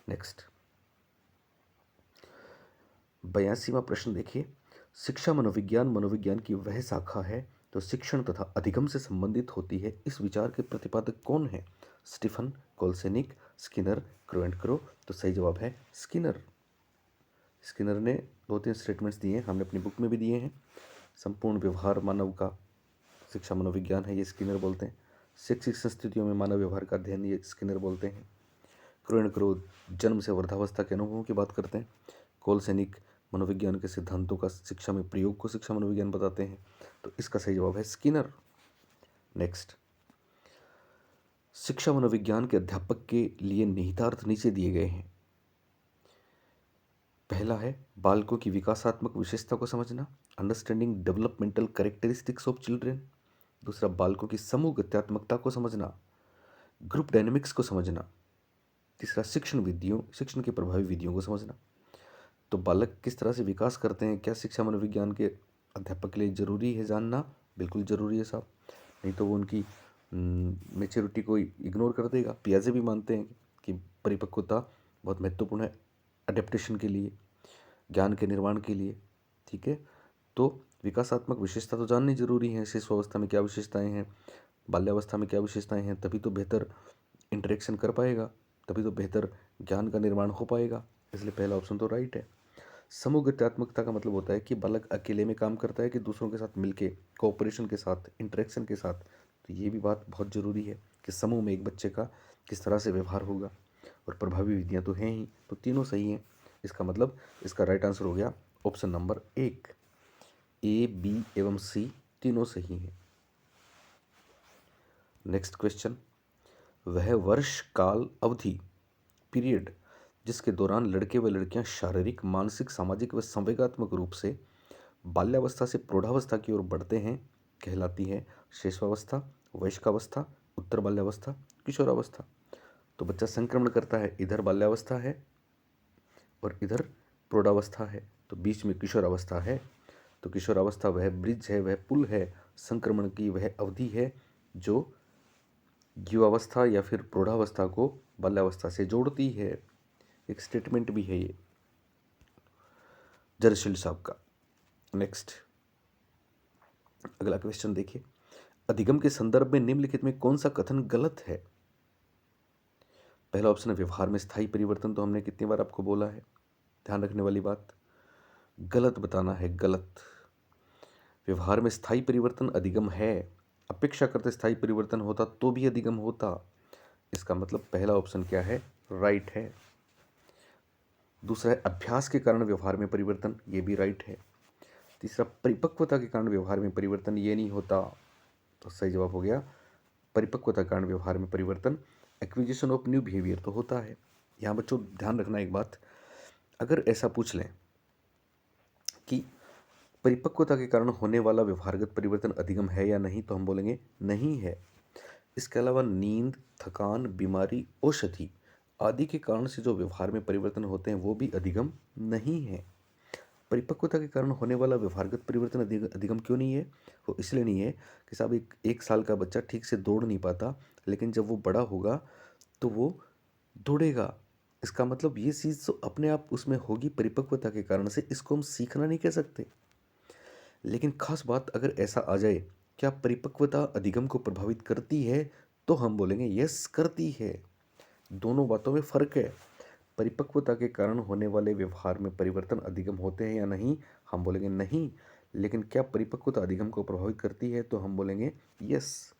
नेक्स्ट, 82वां प्रश्न देखिए, शिक्षा मनोविज्ञान मनोविज्ञान की वह शाखा है तो शिक्षण तथा अधिगम से संबंधित होती है, इस विचार के प्रतिपादक कौन है, स्टीफन, कोलसेनिक, स्किनर, क्रोएंटक्रो। तो सही जवाब है स्किनर। स्किनर ने 2-3 स्टेटमेंट्स दिए हैं, हमने अपनी बुक में भी दिए हैं। संपूर्ण व्यवहार मानव का शिक्षा मनोविज्ञान है, ये स्किनर बोलते हैं। शैक्षिक संस्थितियों में मानव व्यवहार का अध्ययन, ये स्किनर बोलते हैं। क्रोएंटक्रो जन्म से वृद्धावस्था के अनुभवों की बात करते हैं। कोलसेनिक मनोविज्ञान के सिद्धांतों का शिक्षा में प्रयोग को शिक्षा मनोविज्ञान बताते हैं। तो इसका सही जवाब है स्किनर। नेक्स्ट, शिक्षा मनोविज्ञान के अध्यापक के लिए निहितार्थ नीचे दिए गए हैं। पहला है बालकों की विकासात्मक विशेषता को समझना, understanding developmental characteristics of children. दूसरा, बालकों की समूह गत्यात्मकता को समझना, ग्रुप डायनेमिक्स को समझना। तीसरा, शिक्षण के प्रभावी विधियों को समझना। तो बालक किस तरह से विकास करते हैं, क्या शिक्षा मनोविज्ञान के अध्यापक के लिए ज़रूरी है जानना? बिल्कुल ज़रूरी है साहब, नहीं तो वो उनकी मेच्योरिटी को इग्नोर कर देगा। पियाजे भी मानते हैं कि परिपक्वता बहुत महत्वपूर्ण है अडेप्टेशन के लिए, ज्ञान के निर्माण के लिए। ठीक है, तो विकासात्मक विशेषता तो जाननी जरूरी है। शिशु अवस्था में क्या विशेषताएं हैं, बाल्यावस्था में क्या विशेषताएं हैं, तभी तो बेहतर इंटरेक्शन कर पाएगा, तभी तो बेहतर ज्ञान का निर्माण हो पाएगा। इसलिए पहला ऑप्शन तो राइट है। समूह गत्यात्मकता का मतलब होता है कि बालक अकेले में काम करता है कि दूसरों के साथ मिलके, कोऑपरेशन के साथ, इंटरेक्शन के साथ। तो ये भी बात बहुत ज़रूरी है कि समूह में एक बच्चे का किस तरह से व्यवहार होगा, और प्रभावी विधियाँ तो हैं ही। तो तीनों सही हैं। इसका मतलब इसका राइट आंसर हो गया ऑप्शन नंबर 1। ए, बी एवं सी तीनों सही हैं। नेक्स्ट क्वेश्चन, वह वर्ष काल अवधि पीरियड जिसके दौरान लड़के व लड़कियां शारीरिक, मानसिक, सामाजिक व संवेगात्मक रूप से बाल्यावस्था से प्रौढ़ावस्था की ओर बढ़ते हैं कहलाती है शैशवावस्था, वयस्कावस्था, उत्तर बाल्यावस्था, किशोरावस्था। तो बच्चा संक्रमण करता है, इधर बाल्यावस्था है और इधर प्रौढ़ावस्था है, तो बीच में किशोरावस्था है। तो किशोरावस्था वह ब्रिज है, वह पुल है, संक्रमण की वह अवधि है जो युवावस्था या फिर प्रौढ़ावस्था को बाल्यावस्था से जोड़ती है। एक स्टेटमेंट भी है ये जरशील साहब का। नेक्स्ट, अगला क्वेश्चन देखिए, अधिगम के संदर्भ में निम्नलिखित में कौन सा कथन गलत है? पहला ऑप्शन है व्यवहार में स्थायी परिवर्तन। तो हमने कितनी बार आपको बोला है, ध्यान रखने वाली बात, गलत बताना है, गलत। व्यवहार में स्थायी परिवर्तन अधिगम है, अपेक्षा करते स्थायी परिवर्तन होता तो भी अधिगम होता। इसका मतलब पहला ऑप्शन क्या है, राइट है। दूसरा है अभ्यास के कारण व्यवहार में परिवर्तन, ये भी राइट है। तीसरा, परिपक्वता के कारण व्यवहार में परिवर्तन, ये नहीं होता। तो सही जवाब हो गया परिपक्वता के कारण व्यवहार में परिवर्तन, एक्विजिशन ऑफ न्यू बिहेवियर तो होता है। यहाँ बच्चों ध्यान रखना एक बात, अगर ऐसा पूछ लें कि परिपक्वता के कारण होने वाला व्यवहारगत परिवर्तन अधिगम है या नहीं, तो हम बोलेंगे नहीं है। इसके अलावा नींद, थकान, बीमारी, औषधि आदि के कारण से जो व्यवहार में परिवर्तन होते हैं वो भी अधिगम नहीं है। परिपक्वता के कारण होने वाला व्यवहारगत परिवर्तन अधिगम क्यों नहीं है? वो इसलिए नहीं है कि साहब एक साल का बच्चा ठीक से दौड़ नहीं पाता, लेकिन जब वो बड़ा होगा तो वो दौड़ेगा। इसका मतलब ये चीज़ तो अपने आप उसमें होगी परिपक्वता के कारण से, इसको हम सीखना नहीं कह सकते। लेकिन खास बात अगर ऐसा आ जाए, क्या परिपक्वता अधिगम को प्रभावित करती है, तो हम बोलेंगे यस करती है। दोनों बातों में फ़र्क है। परिपक्वता के कारण होने वाले व्यवहार में परिवर्तन अधिगम होते हैं या नहीं, हम बोलेंगे नहीं। लेकिन क्या परिपक्वता अधिगम को प्रभावित करती है, तो हम बोलेंगे यस।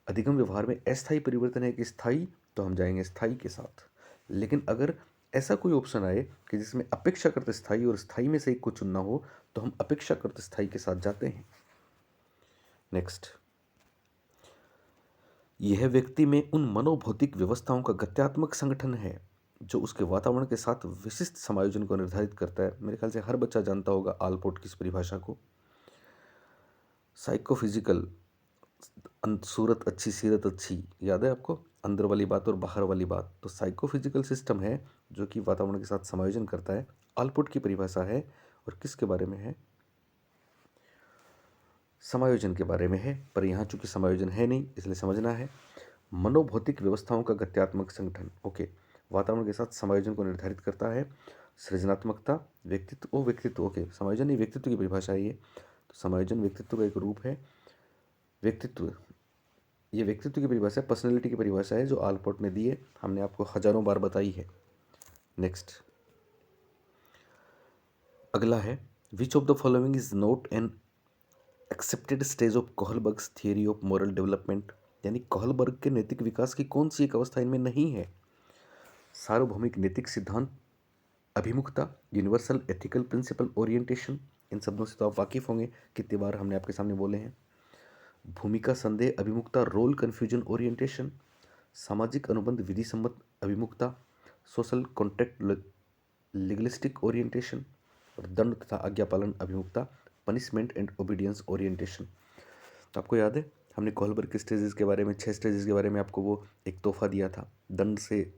अधिगम व्यवहार में अस्थायी परिवर्तन है कि स्थायी, तो हम जाएंगे स्थायी के साथ। लेकिन अगर ऐसा कोई ऑप्शन आए कि जिसमें अपेक्षा करते स्थायी और स्थायी में से एक को चुनना हो, तो हम अपेक्षा करते स्थायी के साथ जाते हैं। नेक्स्ट, यह व्यक्ति में उन मनोभौतिक व्यवस्थाओं का गत्यात्मक संगठन है जो उसके वातावरण के साथ विशिष्ट समायोजन को निर्धारित करता है। मेरे ख्याल से हर बच्चा जानता होगा आलपोर्ट की इस परिभाषा को। साइकोफिजिकल, सूरत अच्छी सीरत अच्छी, याद है आपको, अंदर वाली बात और बाहर वाली बात। तो साइकोफिजिकल सिस्टम है जो कि वातावरण के साथ समायोजन करता है। आलपोर्ट की परिभाषा है और किसके बारे में है, समायोजन के बारे में है। पर यहाँ चूंकि समायोजन है नहीं, इसलिए समझना है मनोभौतिक व्यवस्थाओं का गत्यात्मक संगठन। ओके, वातावरण के साथ समायोजन को निर्धारित करता है। सृजनात्मकता, व्यक्तित्व, व्यक्तित्व, ओके, समायोजन ही व्यक्तित्व की परिभाषा है ये। तो समायोजन व्यक्तित्व का एक रूप है। व्यक्तित्व, ये व्यक्तित्व की परिभाषा है, पर्सनैलिटी की परिभाषा है जो आलपोर्ट ने दी है, हमने आपको हजारों बार बताई है। नेक्स्ट, अगला है which of the following is not an accepted stage of Kohlberg's theory of moral development, यानी कोहलबर्ग के नैतिक विकास की कौन सी एक अवस्था इनमें नहीं है? सार्वभौमिक नैतिक सिद्धांत, अभिमुखता, यूनिवर्सल एथिकल प्रिंसिपल ओरिएंटेशन। इन शब्दों से तो आप वाकिफ होंगे, कितनी बार हमने आपके सामने बोले हैं। भूमिका संदेह अभिमुखता, रोल कन्फ्यूजन ओरिएंटेशन, सामाजिक अनुबंध विधि सम्मत अभिमुखता, सोशल कॉन्ट्रैक्ट लीगलिस्टिक ओरिएंटेशन, और दंड तथा आज्ञा पालन अभिमुखता, पनिशमेंट एंड ओबीडियंस ओरिएंटेशन। तो आपको याद है हमने कोहलबर्ग के स्टेजेस के बारे में, 6 स्टेजेस के बारे में आपको वो एक तोहफा दिया था। दंड से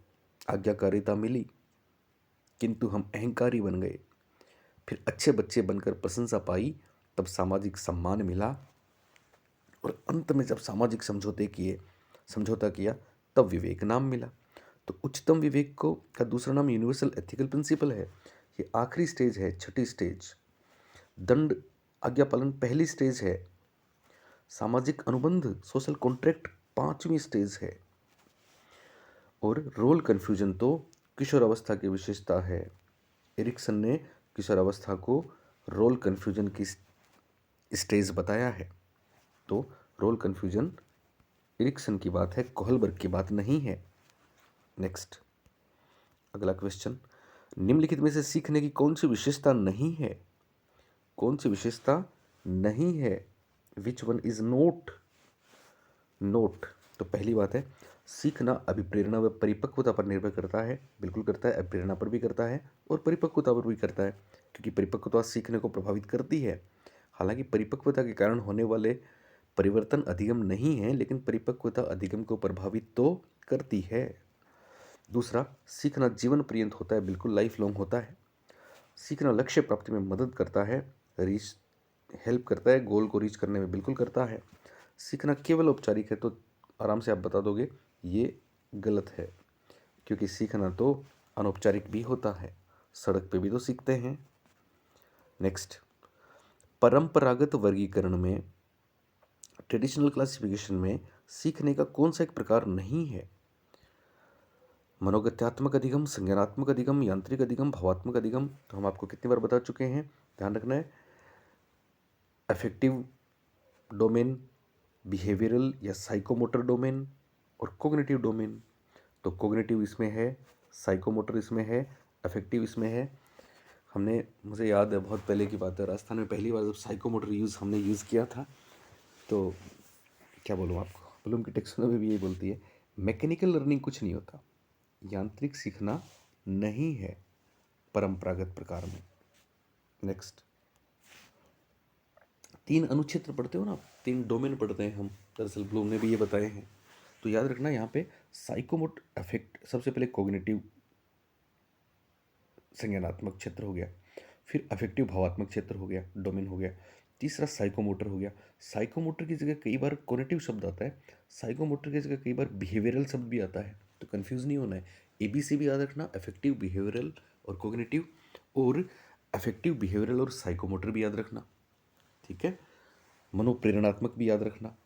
आज्ञाकारिता मिली, किंतु हम अहंकारी बन गए। फिर अच्छे बच्चे बनकर प्रशंसा पाई, तब सामाजिक सम्मान मिला, और अंत में जब सामाजिक समझौता किया तब विवेक नाम मिला। तो उच्चतम विवेक को का दूसरा नाम यूनिवर्सल एथिकल प्रिंसिपल है। ये आखिरी स्टेज है, छठी स्टेज। दंड आज्ञा पालन पहली स्टेज है। सामाजिक अनुबंध सोशल कॉन्ट्रैक्ट 5वीं स्टेज है। और रोल कन्फ्यूजन तो किशोरावस्था की विशेषता है। एरिक्सन ने किशोरावस्था को रोल कन्फ्यूजन की स्टेज बताया है। तो रोल कन्फ्यूजन एरिक्सन की बात है, कोहलबर्ग की बात नहीं है। नेक्स्ट, अगला क्वेश्चन, निम्नलिखित में से सीखने की कौन सी विशेषता नहीं है? कौन सी विशेषता नहीं है? Which one is note? तो पहली बात है, सीखना अभिप्रेरणा व परिपक्वता पर निर्भर करता है। बिल्कुल करता है, अभिप्रेरणा पर भी करता है और परिपक्वता पर भी करता है, क्योंकि परिपक्वता सीखने को प्रभावित करती है। हालांकि परिपक्वता के कारण होने वाले परिवर्तन अधिगम नहीं है, लेकिन परिपक्वता अधिगम को प्रभावित तो करती है। दूसरा, सीखना जीवन पर्यंत होता है, बिल्कुल लाइफ लॉन्ग होता है। सीखना लक्ष्य प्राप्ति में मदद करता है, हेल्प करता है, गोल को रीच करने में बिल्कुल करता है। सीखना केवल औपचारिक है, तो आराम से आप बता दोगे ये गलत है, क्योंकि सीखना तो अनौपचारिक भी होता है, सड़क पे भी तो सीखते हैं। नेक्स्ट, परंपरागत वर्गीकरण में, ट्रेडिशनल क्लासिफिकेशन में सीखने का कौन सा एक प्रकार नहीं है? मनोगत्यात्मक अधिगम, संज्ञानात्मक अधिगम, यांत्रिक अधिगम, भावात्मक अधिगम। तो हम आपको कितनी बार बता चुके हैं, ध्यान रखना है। अफेक्टिव डोमेन, बिहेवियरल या साइकोमोटर डोमेन और कोग्निटिव डोमेन। तो कोग्निटिव इसमें है, साइकोमोटर इसमें है, अफेक्टिव इसमें है। मुझे याद है, बहुत पहले की बात है, राजस्थान में पहली बार जब साइकोमोटर हमने यूज़ किया था, तो क्या बोलूँ आपको, ब्लूम की टेक्सोनोमी भी यही बोलती है, मैकेनिकल लर्निंग कुछ नहीं होता, यांत्रिक सीखना नहीं है परंपरागत प्रकार में। नेक्स्ट, 3 अनुक्षेत्र पढ़ते हो ना, 3 डोमेन पढ़ते हैं हम, दरअसल ब्लूम ने भी ये बताए हैं। तो याद रखना, यहाँ पे साइकोमोट अफेक्ट, सबसे पहले कोग्निटिव संज्ञानात्मक क्षेत्र हो गया, फिर अफेक्टिव भावात्मक क्षेत्र हो गया, डोमेन हो गया, तीसरा साइकोमोटर हो गया। साइकोमोटर की जगह कई बार कोग्निटिव शब्द आता है, साइकोमोटर की जगह कई बार बिहेवियरल शब्द भी आता है, तो कंफ्यूज नहीं होना है। ABC भी याद रखना, अफेक्टिव, बिहेवियरल और कोग्निटिव, और अफेक्टिव, बिहेवियरल और साइकोमोटर भी याद रखना, ठीक है। मनोप्रेरणात्मक भी याद रखना।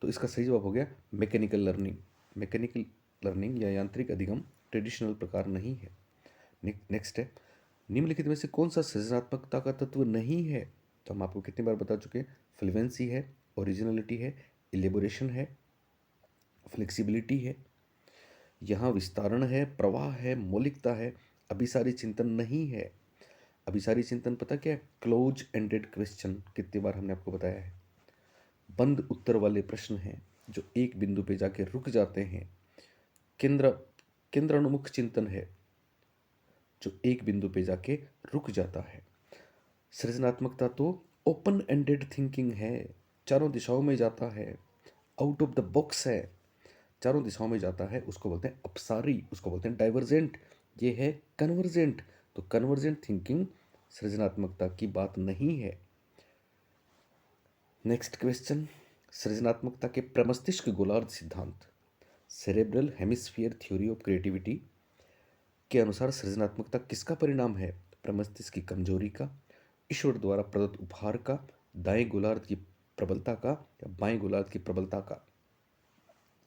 तो इसका सही जवाब हो गया मैकेनिकल लर्निंग। मैकेनिकल लर्निंग या यांत्रिक अधिगम ट्रेडिशनल प्रकार नहीं है। नेक्स्ट है, निम्नलिखित में से कौन सा सृजनात्मकता का तत्व नहीं है? तो हम आपको कितनी बार बता चुके हैं, फ्लुएंसी है, ओरिजिनलिटी है, इलेबोरेशन है, फ्लेक्सिबिलिटी है, यहाँ विस्तारण है, प्रवाह है, मौलिकता है, अभिसारी चिंतन नहीं है। अभिसारी चिंतन पता क्या है? क्लोज एंडेड क्वेश्चन, कितनी बार हमने आपको बताया है। बंद उत्तर वाले प्रश्न हैं जो एक बिंदु पे जाके रुक जाते हैं। केंद्रानुमुख चिंतन है जो एक बिंदु पे जाके रुक जाता है। सृजनात्मकता तो ओपन एंडेड थिंकिंग है, चारों दिशाओं में जाता है, आउट ऑफ द बॉक्स है, चारों दिशाओं में जाता है, उसको बोलते हैं अपसारी, उसको बोलते हैं डाइवर्जेंट। ये है कन्वर्जेंट। तो कन्वर्जेंट थिंकिंग सृजनात्मकता की बात नहीं है। नेक्स्ट क्वेश्चन, सृजनात्मकता के प्रमस्तिष्क गोलार्ध सिद्धांत, cerebral hemisphere theory of creativity के अनुसार सृजनात्मकता किसका परिणाम है? प्रमस्तिष्क की कमजोरी का, ईश्वर द्वारा प्रदत्त उपहार का, दाएं गोलार्ध की प्रबलता का या बाएं गोलार्ध की प्रबलता का।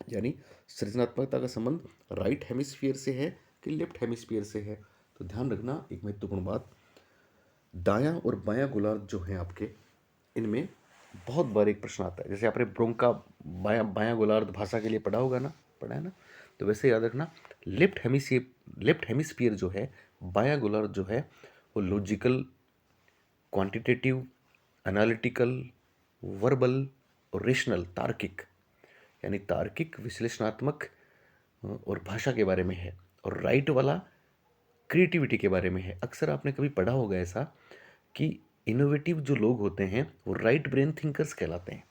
यानी सृजनात्मकता का संबंध राइट हेमिस्फीयर से है कि लेफ्ट हेमिस्फीयर से है। तो ध्यान रखना एक महत्वपूर्ण बात, दायां और बायां गोलार्ध जो हैं आपके, इनमें बहुत बार एक प्रश्न आता है। जैसे आपने ब्रोंका बायां बायां गोलार्ध भाषा के लिए पढ़ा होगा ना, पढ़ा है ना, तो वैसे याद रखना लेफ्ट हेमिस्फीयर जो है, बायां गोलार्ध जो है, वो लॉजिकल, क्वांटिटेटिव, एनालिटिकल, वर्बल और रेशनल तार्किक, यानी तार्किक विश्लेषणात्मक और भाषा के बारे में है। और राइट वाला क्रिएटिविटी के बारे में है। अक्सर आपने कभी पढ़ा होगा ऐसा कि इनोवेटिव जो लोग होते हैं वो राइट ब्रेन थिंकर्स कहलाते हैं।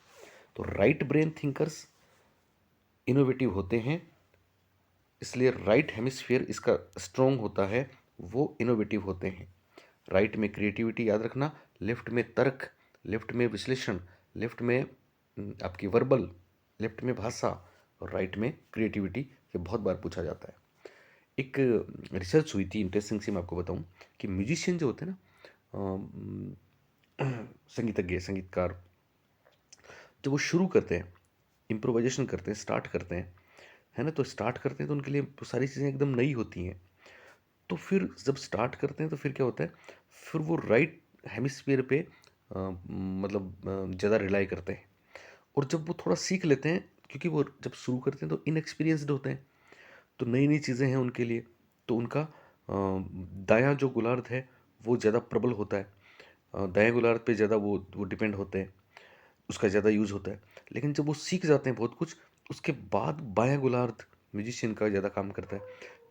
तो राइट ब्रेन थिंकर्स इनोवेटिव होते हैं, इसलिए राइट हेमिस्फीयर इसका स्ट्रोंग होता है, वो इनोवेटिव होते हैं। राइट में क्रिएटिविटी याद रखना, लेफ्ट में तर्क, लेफ्ट में विश्लेषण, लेफ्ट में आपकी वर्बल, लेफ्ट में भाषा, और राइट में क्रिएटिविटी। ये बहुत बार पूछा जाता है। एक रिसर्च हुई थी इंटरेस्टिंग सी, मैं आपको बताऊं कि म्यूजिशियन जो होते हैं ना, संगीतज्ञ, संगीतकार, जब वो शुरू करते हैं, इम्प्रोवाइजेशन करते हैं, स्टार्ट करते हैं, है ना, तो स्टार्ट करते हैं तो उनके लिए तो सारी चीज़ें एकदम नई होती हैं। तो फिर जब स्टार्ट करते हैं तो फिर क्या होता है, फिर वो राइट हेमिस्फीयर पे मतलब ज़्यादा रिलाई करते हैं। और जब वो थोड़ा सीख लेते हैं, क्योंकि वो जब शुरू करते हैं तो इनएक्सपीरियंसड होते हैं, तो नई नई चीज़ें हैं उनके लिए, तो उनका दायां जो गोलार्ध है वो ज़्यादा प्रबल होता है, दाएं गोलार्ध पे ज़्यादा वो डिपेंड होते हैं, उसका ज़्यादा यूज़ होता है। लेकिन जब वो सीख जाते हैं बहुत कुछ, उसके बाद बायां गोलार्ध म्यूजिशियन का ज़्यादा काम करता है।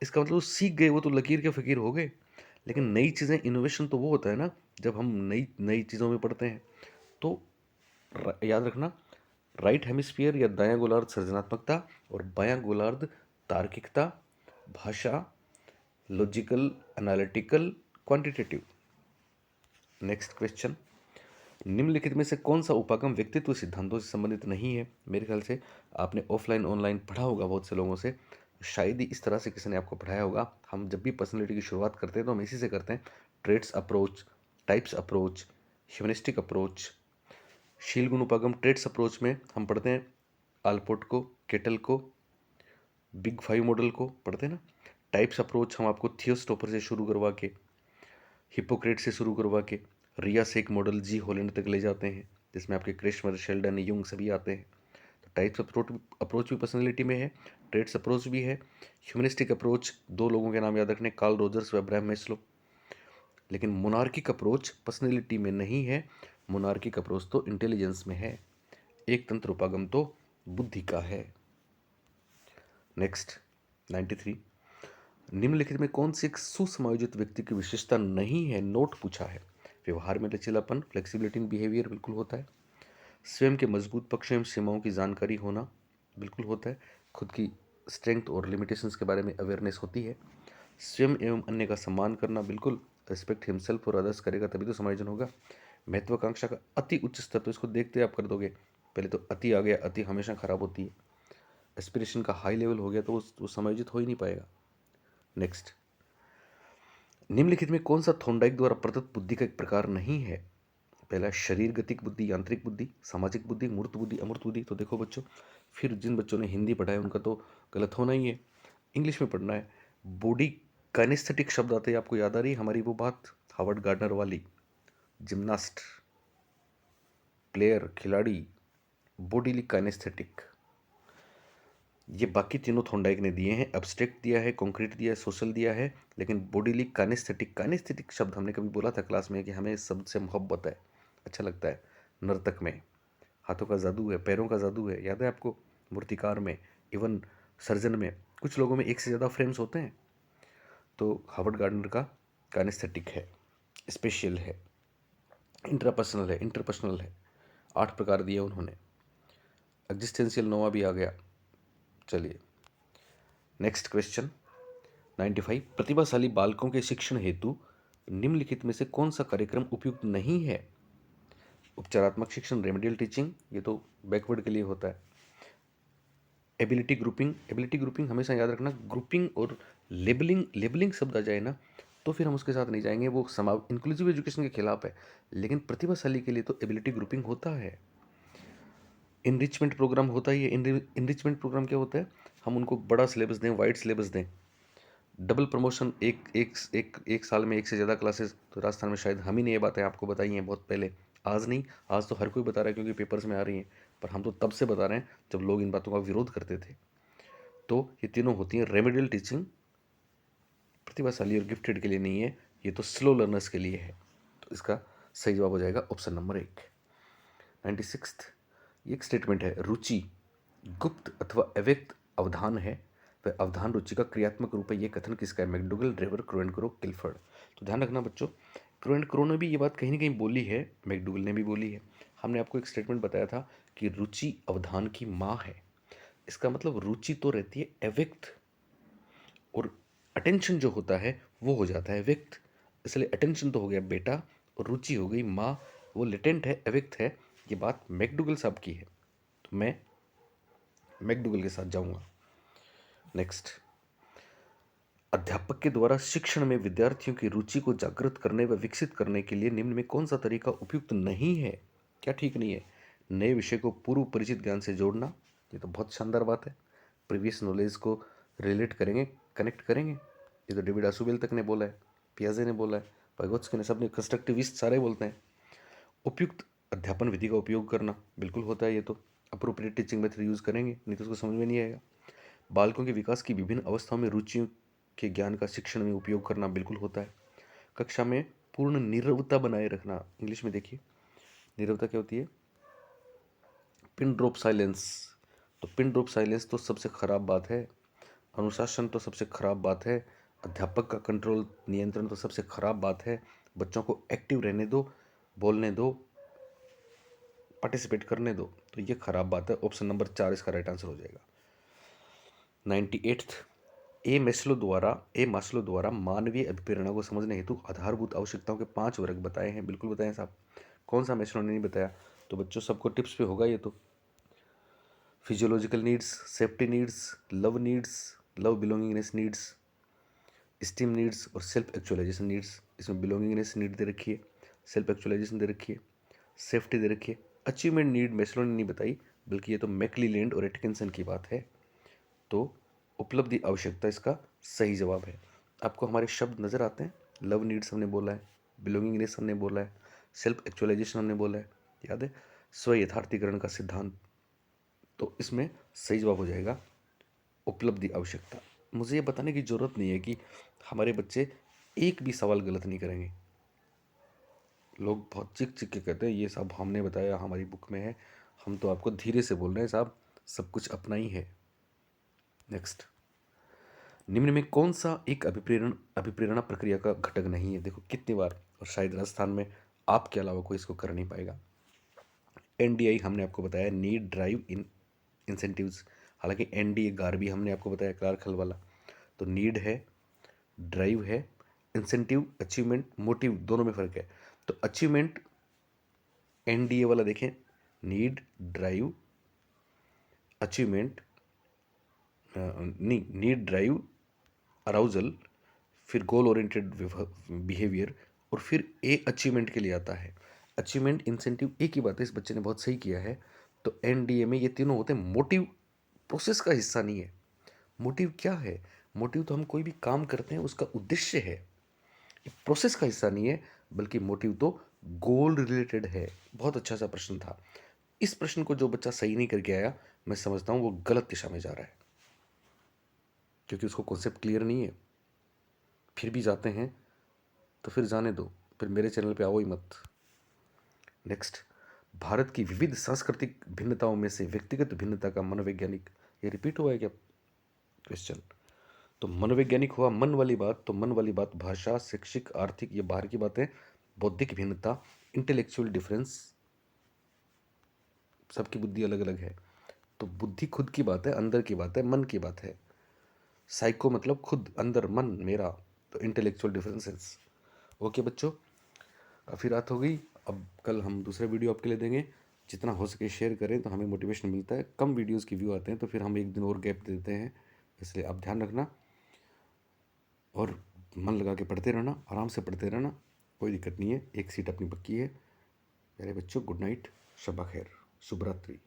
इसका मतलब वो सीख गए, वो तो लकीर के फ़कीर हो गए। लेकिन नई चीज़ें, इनोवेशन तो वो होता है ना जब हम नई नई चीज़ों में पढ़ते हैं। तो याद रखना, राइट हेमिस्फीयर या दायां गोलार्ध सृजनात्मकता, और बायां गोलार्ध तार्किकता, भाषा, logical, analytical, quantitative. Next question, निम्नलिखित में से कौन सा उपागम व्यक्तित्व सिद्धांतों से संबंधित नहीं है? मेरे ख्याल से आपने ऑफलाइन ऑनलाइन पढ़ा होगा बहुत से लोगों से, शायद ही इस तरह से किसी ने आपको पढ़ाया होगा। हम जब भी पर्सनैलिटी की शुरुआत करते हैं तो हम इसी से करते हैं, traits approach, types approach, humanistic approach. शील गुण उपागम ट्रेड्स अप्रोच में हम पढ़ते हैं आलपोर्ट को, केटल को, बिग फाइव मॉडल को पढ़ते हैं ना। टाइप्स अप्रोच हम आपको थियोस्टोपर से शुरू करवा के, हिपोक्रेट से शुरू करवा के, रिया सेक मॉडल जी हॉलैंड तक ले जाते हैं, जिसमें आपके क्रिश्मर, शेल्डन, युंग सभी आते हैं। तो टाइप्स अप्रोच भी पर्सनैलिटी में है, ट्रेड्स अप्रोच भी है। ह्यूमनिस्टिक अप्रोच, दो लोगों के नाम याद रखने, कार्ल रोजर्स व अब्राहम मैस्लो। लेकिन मोनार्किक अप्रोच पर्सनैलिटी में नहीं है, मोनार्किक अप्रोच तो इंटेलिजेंस में है। एक तंत्र उपागम तो बुद्धि का है। नेक्स्ट 93, निम्नलिखित में कौन सी एक सुसमायोजित व्यक्ति की विशेषता नहीं है? नोट पूछा है। व्यवहार में लचीलापन, फ्लेक्सिबिलिटी इन बिहेवियर बिल्कुल होता है। स्वयं के मजबूत पक्ष एवं सीमाओं की जानकारी होना बिल्कुल होता है। खुद की स्ट्रेंथ और लिमिटेशंस के बारे में अवेयरनेस होती है। स्वयं एवं अन्य का सम्मान करना, बिल्कुल, रिस्पेक्ट हिमसेल्फ और अदर्स करेगा तभी तो समायोजन होगा। महत्वाकांक्षा का अति उच्च स्तर, तो इसको देखते आप कर दोगे, पहले तो अति आ गया, अति हमेशा खराब होती है। एस्पिरेशन का हाई लेवल हो गया तो वो समायोजित हो ही नहीं पाएगा। नेक्स्ट, निम्नलिखित में कौन सा थॉर्नडाइक द्वारा प्रदत्त बुद्धि का एक प्रकार नहीं है? पहला, शरीर गतिक बुद्धि, यांत्रिक बुद्धि, सामाजिक बुद्धि, मूर्त बुद्धि, अमूर्त बुद्धि। तो देखो बच्चों, फिर जिन बच्चों ने हिंदी पढ़ा है उनका तो गलत होना ही है, इंग्लिश में पढ़ना है। बॉडी काइनेस्थेटिक शब्द आते हैं, आपको याद आ रही है हमारी वो बात हावर्ड गार्डनर वाली, जिम्नास्ट, प्लेयर, खिलाड़ी, बॉडीली काइनेस्थेटिक। ये बाकी तीनों थॉर्नडाइक ने दिए हैं, एब्स्ट्रैक्ट दिया है, कॉन्क्रीट दिया है, सोशल दिया है, लेकिन बॉडीली काइनेस्थेटिक, काइनेस्थेटिक शब्द हमने कभी बोला था क्लास में कि हमें इस शब्द से मोहब्बत है, अच्छा लगता है। नर्तक में हाथों का जादू है, पैरों का जादू है, याद है आपको? मूर्तिकार में, इवन सर्जन में, कुछ लोगों में एक से ज़्यादा फ्रेम्स होते हैं। तो हावर्ड गार्डनर का काइनेस्थेटिक है, स्पेशल है, इंट्रापर्सनल है, इंटरपर्सनल है, 8 प्रकार दिए उन्होंने। एग्जिस्टेंशियल नोवा भी आ गया। चलिए नेक्स्ट क्वेश्चन 95, प्रतिभाशाली बालकों के शिक्षण हेतु निम्नलिखित में से कौन सा कार्यक्रम उपयुक्त नहीं है? उपचारात्मक शिक्षण, रेमेडियल टीचिंग, ये तो बैकवर्ड के लिए होता है। एबिलिटी ग्रुपिंग, एबिलिटी ग्रुपिंग हमेशा याद रखना, ग्रुपिंग और लेबलिंग, लेबलिंग शब्द आ जाए ना तो फिर हम उसके साथ नहीं जाएंगे, वो इंक्लूसिव एजुकेशन के खिलाफ है। लेकिन प्रतिभाशाली के लिए तो एबिलिटी ग्रुपिंग होता है। इनरिचमेंट प्रोग्राम होता ही है। इनरिचमेंट प्रोग्राम क्या होता है? हम उनको बड़ा सिलेबस दें, वाइड सिलेबस दें, डबल प्रमोशन, एक एक एक एक साल में एक से ज़्यादा क्लासेस। तो राजस्थान में शायद हम ही ने ये बातें आपको बताई हैं बहुत पहले, आज नहीं, आज तो हर कोई बता रहा है क्योंकि पेपर्स में आ रही हैं, पर हम तो तब से बता रहे हैं जब लोग इन बातों का विरोध करते थे। तो ये तीनों होती हैं। रेमेडियल टीचिंग प्रतिभाशाली और गिफ्टेड के लिए नहीं है, ये तो स्लो लर्नर्स के लिए है। तो इसका सही जवाब हो जाएगा ऑप्शन नंबर 1। 96, ये एक स्टेटमेंट है। रुचि गुप्त अथवा अव्यक्त अवधान है, वह अवधान रुचि का क्रियात्मक रूप है। ये कथन किसका है? McDougall, Drever, Crow and Crow, Guilford. तो ध्यान रखना बच्चों, क्रोवेनक्रो ने भी ये बात कहीं ना कहीं बोली है, मैकडूगल ने भी बोली है। हमने आपको एक स्टेटमेंट बताया था कि रुचि अवधान की माँ है। इसका मतलब रुचि तो रहती है अव्यक्त, और अटेंशन जो होता है वो हो जाता है व्यक्त। इसलिए अटेंशन तो हो गया बेटा, और रुचि हो गई माँ, वो लेटेंट है, अव्यक्त है। ये बात मैकडूगल साहब की है, तो मैं मैकडूगल के साथ जाऊंगा। नेक्स्ट, अध्यापक के द्वारा शिक्षण में विद्यार्थियों की रुचि को जागृत करने व विकसित करने के लिए निम्न में कौन सा तरीका उपयुक्त नहीं है? क्या ठीक नहीं है? नए विषय को पूर्व परिचित ज्ञान से जोड़ना, ये तो बहुत शानदार बात है। प्रीवियस नॉलेज को रिलेट करेंगे, कनेक्ट करेंगे, ये तो डेविड आसुबेल तक ने बोला है, पियाजे ने बोला है, वाइगोत्स्की ने, सब ने, कंस्ट्रक्टिविस्ट सारे बोलते हैं। उपयुक्त अध्यापन विधि का उपयोग करना, बिल्कुल होता है ये तो। अप्रोप्रिएट टीचिंग मेथड यूज़ करेंगे, नहीं तो उसको समझ में नहीं आएगा। बालकों के विकास की विभिन्न अवस्थाओं में रुचियों के ज्ञान का शिक्षण में उपयोग करना, बिल्कुल होता है। कक्षा में पूर्ण नीरवता बनाए रखना, इंग्लिश में देखिए नीरवता क्या होती है? Pin drop silence. तो पिन ड्रॉप साइलेंस तो सबसे खराब बात है। अनुशासन तो सबसे खराब बात है। अध्यापक का कंट्रोल, नियंत्रण तो सबसे खराब बात है। बच्चों को एक्टिव रहने दो, बोलने दो, पार्टिसिपेट करने दो, तो ये खराब बात है। ऑप्शन नंबर 4 इसका राइट आंसर हो जाएगा। 98th, ए मास्लो द्वारा मानवीय अभिप्रेरणा को समझने हेतु आधारभूत आवश्यकताओं के 5 वर्ग बताए हैं। बिल्कुल बताए साहब। कौन सा मास्लो ने नहीं बताया? तो बच्चों सबको टिप्स पे होगा ये तो। Physiological needs, safety needs, love belongingness needs, steam needs और सेल्फ एक्चुअलाइजेशन नीड्स। इसमें बिलोंगिंगनेस नीड दे रखी है, सेल्फ एक्चुअलाइजेशन दे रखी है, सेफ्टी दे रखी है। अचीवमेंट नीड मैस्लो ने नहीं बताई, बल्कि ये तो मैकलीलैंड और एटकिंसन की बात है। तो उपलब्धि आवश्यकता इसका सही जवाब है। आपको हमारे शब्द नज़र आते हैं? लव नीड्स हमने बोला है, बिलोंगिंगनेस हमने बोला है, सेल्फ एक्चुअलाइजेशन हमने बोला है, याद है? स्व यथार्थीकरण का सिद्धांत। तो इसमें सही जवाब हो जाएगा उपलब्धि आवश्यकता। मुझे ये बताने की ज़रूरत नहीं है कि हमारे बच्चे एक भी सवाल गलत नहीं करेंगे। लोग बहुत चिक चिक के कहते हैं ये सब हमने बताया, हमारी बुक में है। हम तो आपको धीरे से बोल रहे हैं साहब, सब कुछ अपना ही है। नेक्स्ट, निम्न में कौन सा एक अभिप्रेरणा प्रक्रिया का घटक नहीं है? देखो कितनी बार, और शायद राजस्थान में आपके अलावा कोई इसको कर नहीं पाएगा। एनडीआई हमने आपको बताया, नीड ड्राइव इन इंसेंटिव्स। हालांकि एनडीए गार भी हमने आपको बताया, क्लार्क हल वाला। तो नीड है, ड्राइव है, इंसेंटिव, अचीवमेंट, मोटिव, दोनों में फ़र्क है। तो अचीवमेंट एनडीए वाला देखें, नीड, ड्राइव, अचीवमेंट, नहीं, नीड, ड्राइव, अराउजल, फिर गोल ओरिएंटेड बिहेवियर, और फिर ए अचीवमेंट के लिए आता है। अचीवमेंट, इंसेंटिव, एक ही बात है। इस बच्चे ने बहुत सही किया है। तो एनडीए में ये तीनों होते हैं। मोटिव प्रोसेस का हिस्सा नहीं है। मोटिव क्या है? मोटिव तो हम कोई भी काम करते हैं उसका उद्देश्य है, ये प्रोसेस का हिस्सा नहीं है, बल्कि मोटिव तो गोल रिलेटेड है। बहुत अच्छा सा प्रश्न था। इस प्रश्न को जो बच्चा सही नहीं करके आया, मैं समझता हूँ वो गलत दिशा में जा रहा है, क्योंकि उसको कॉन्सेप्ट क्लियर नहीं है। फिर भी जाते हैं तो फिर जाने दो, फिर मेरे चैनल पे आओ ही मत। नेक्स्ट, भारत की विविध सांस्कृतिक भिन्नताओं में से व्यक्तिगत भिन्नता का मनोवैज्ञानिक, ये रिपीट हुआ है क्या क्वेश्चन? तो मनोवैज्ञानिक हुआ मन वाली बात, तो मन वाली बात भाषा, शैक्षिक, आर्थिक, ये बाहर की बातें। बौद्धिक भिन्नता, इंटेलेक्चुअल डिफरेंस, सबकी बुद्धि अलग अलग है। तो बुद्धि खुद की बात है, अंदर की बात है, मन की बात है। साइको मतलब खुद, अंदर, मन, मेरा। तो इंटेलेक्चुअल डिफरेंसेस। ओके बच्चों, काफ़ी रात हो गई। अब कल हम दूसरा वीडियो आपके लिए देंगे। जितना हो सके शेयर करें तो हमें मोटिवेशन मिलता है। कम वीडियोस की व्यू आते हैं तो फिर हम एक दिन और गैप देते हैं, इसलिए आप ध्यान रखना और मन लगा के पढ़ते रहना, आराम से पढ़ते रहना, कोई दिक्कत नहीं है। एक सीट अपनी पक्की है। मेरे बच्चों, गुड नाइट, शब्बा खैर, शुभ रात्रि।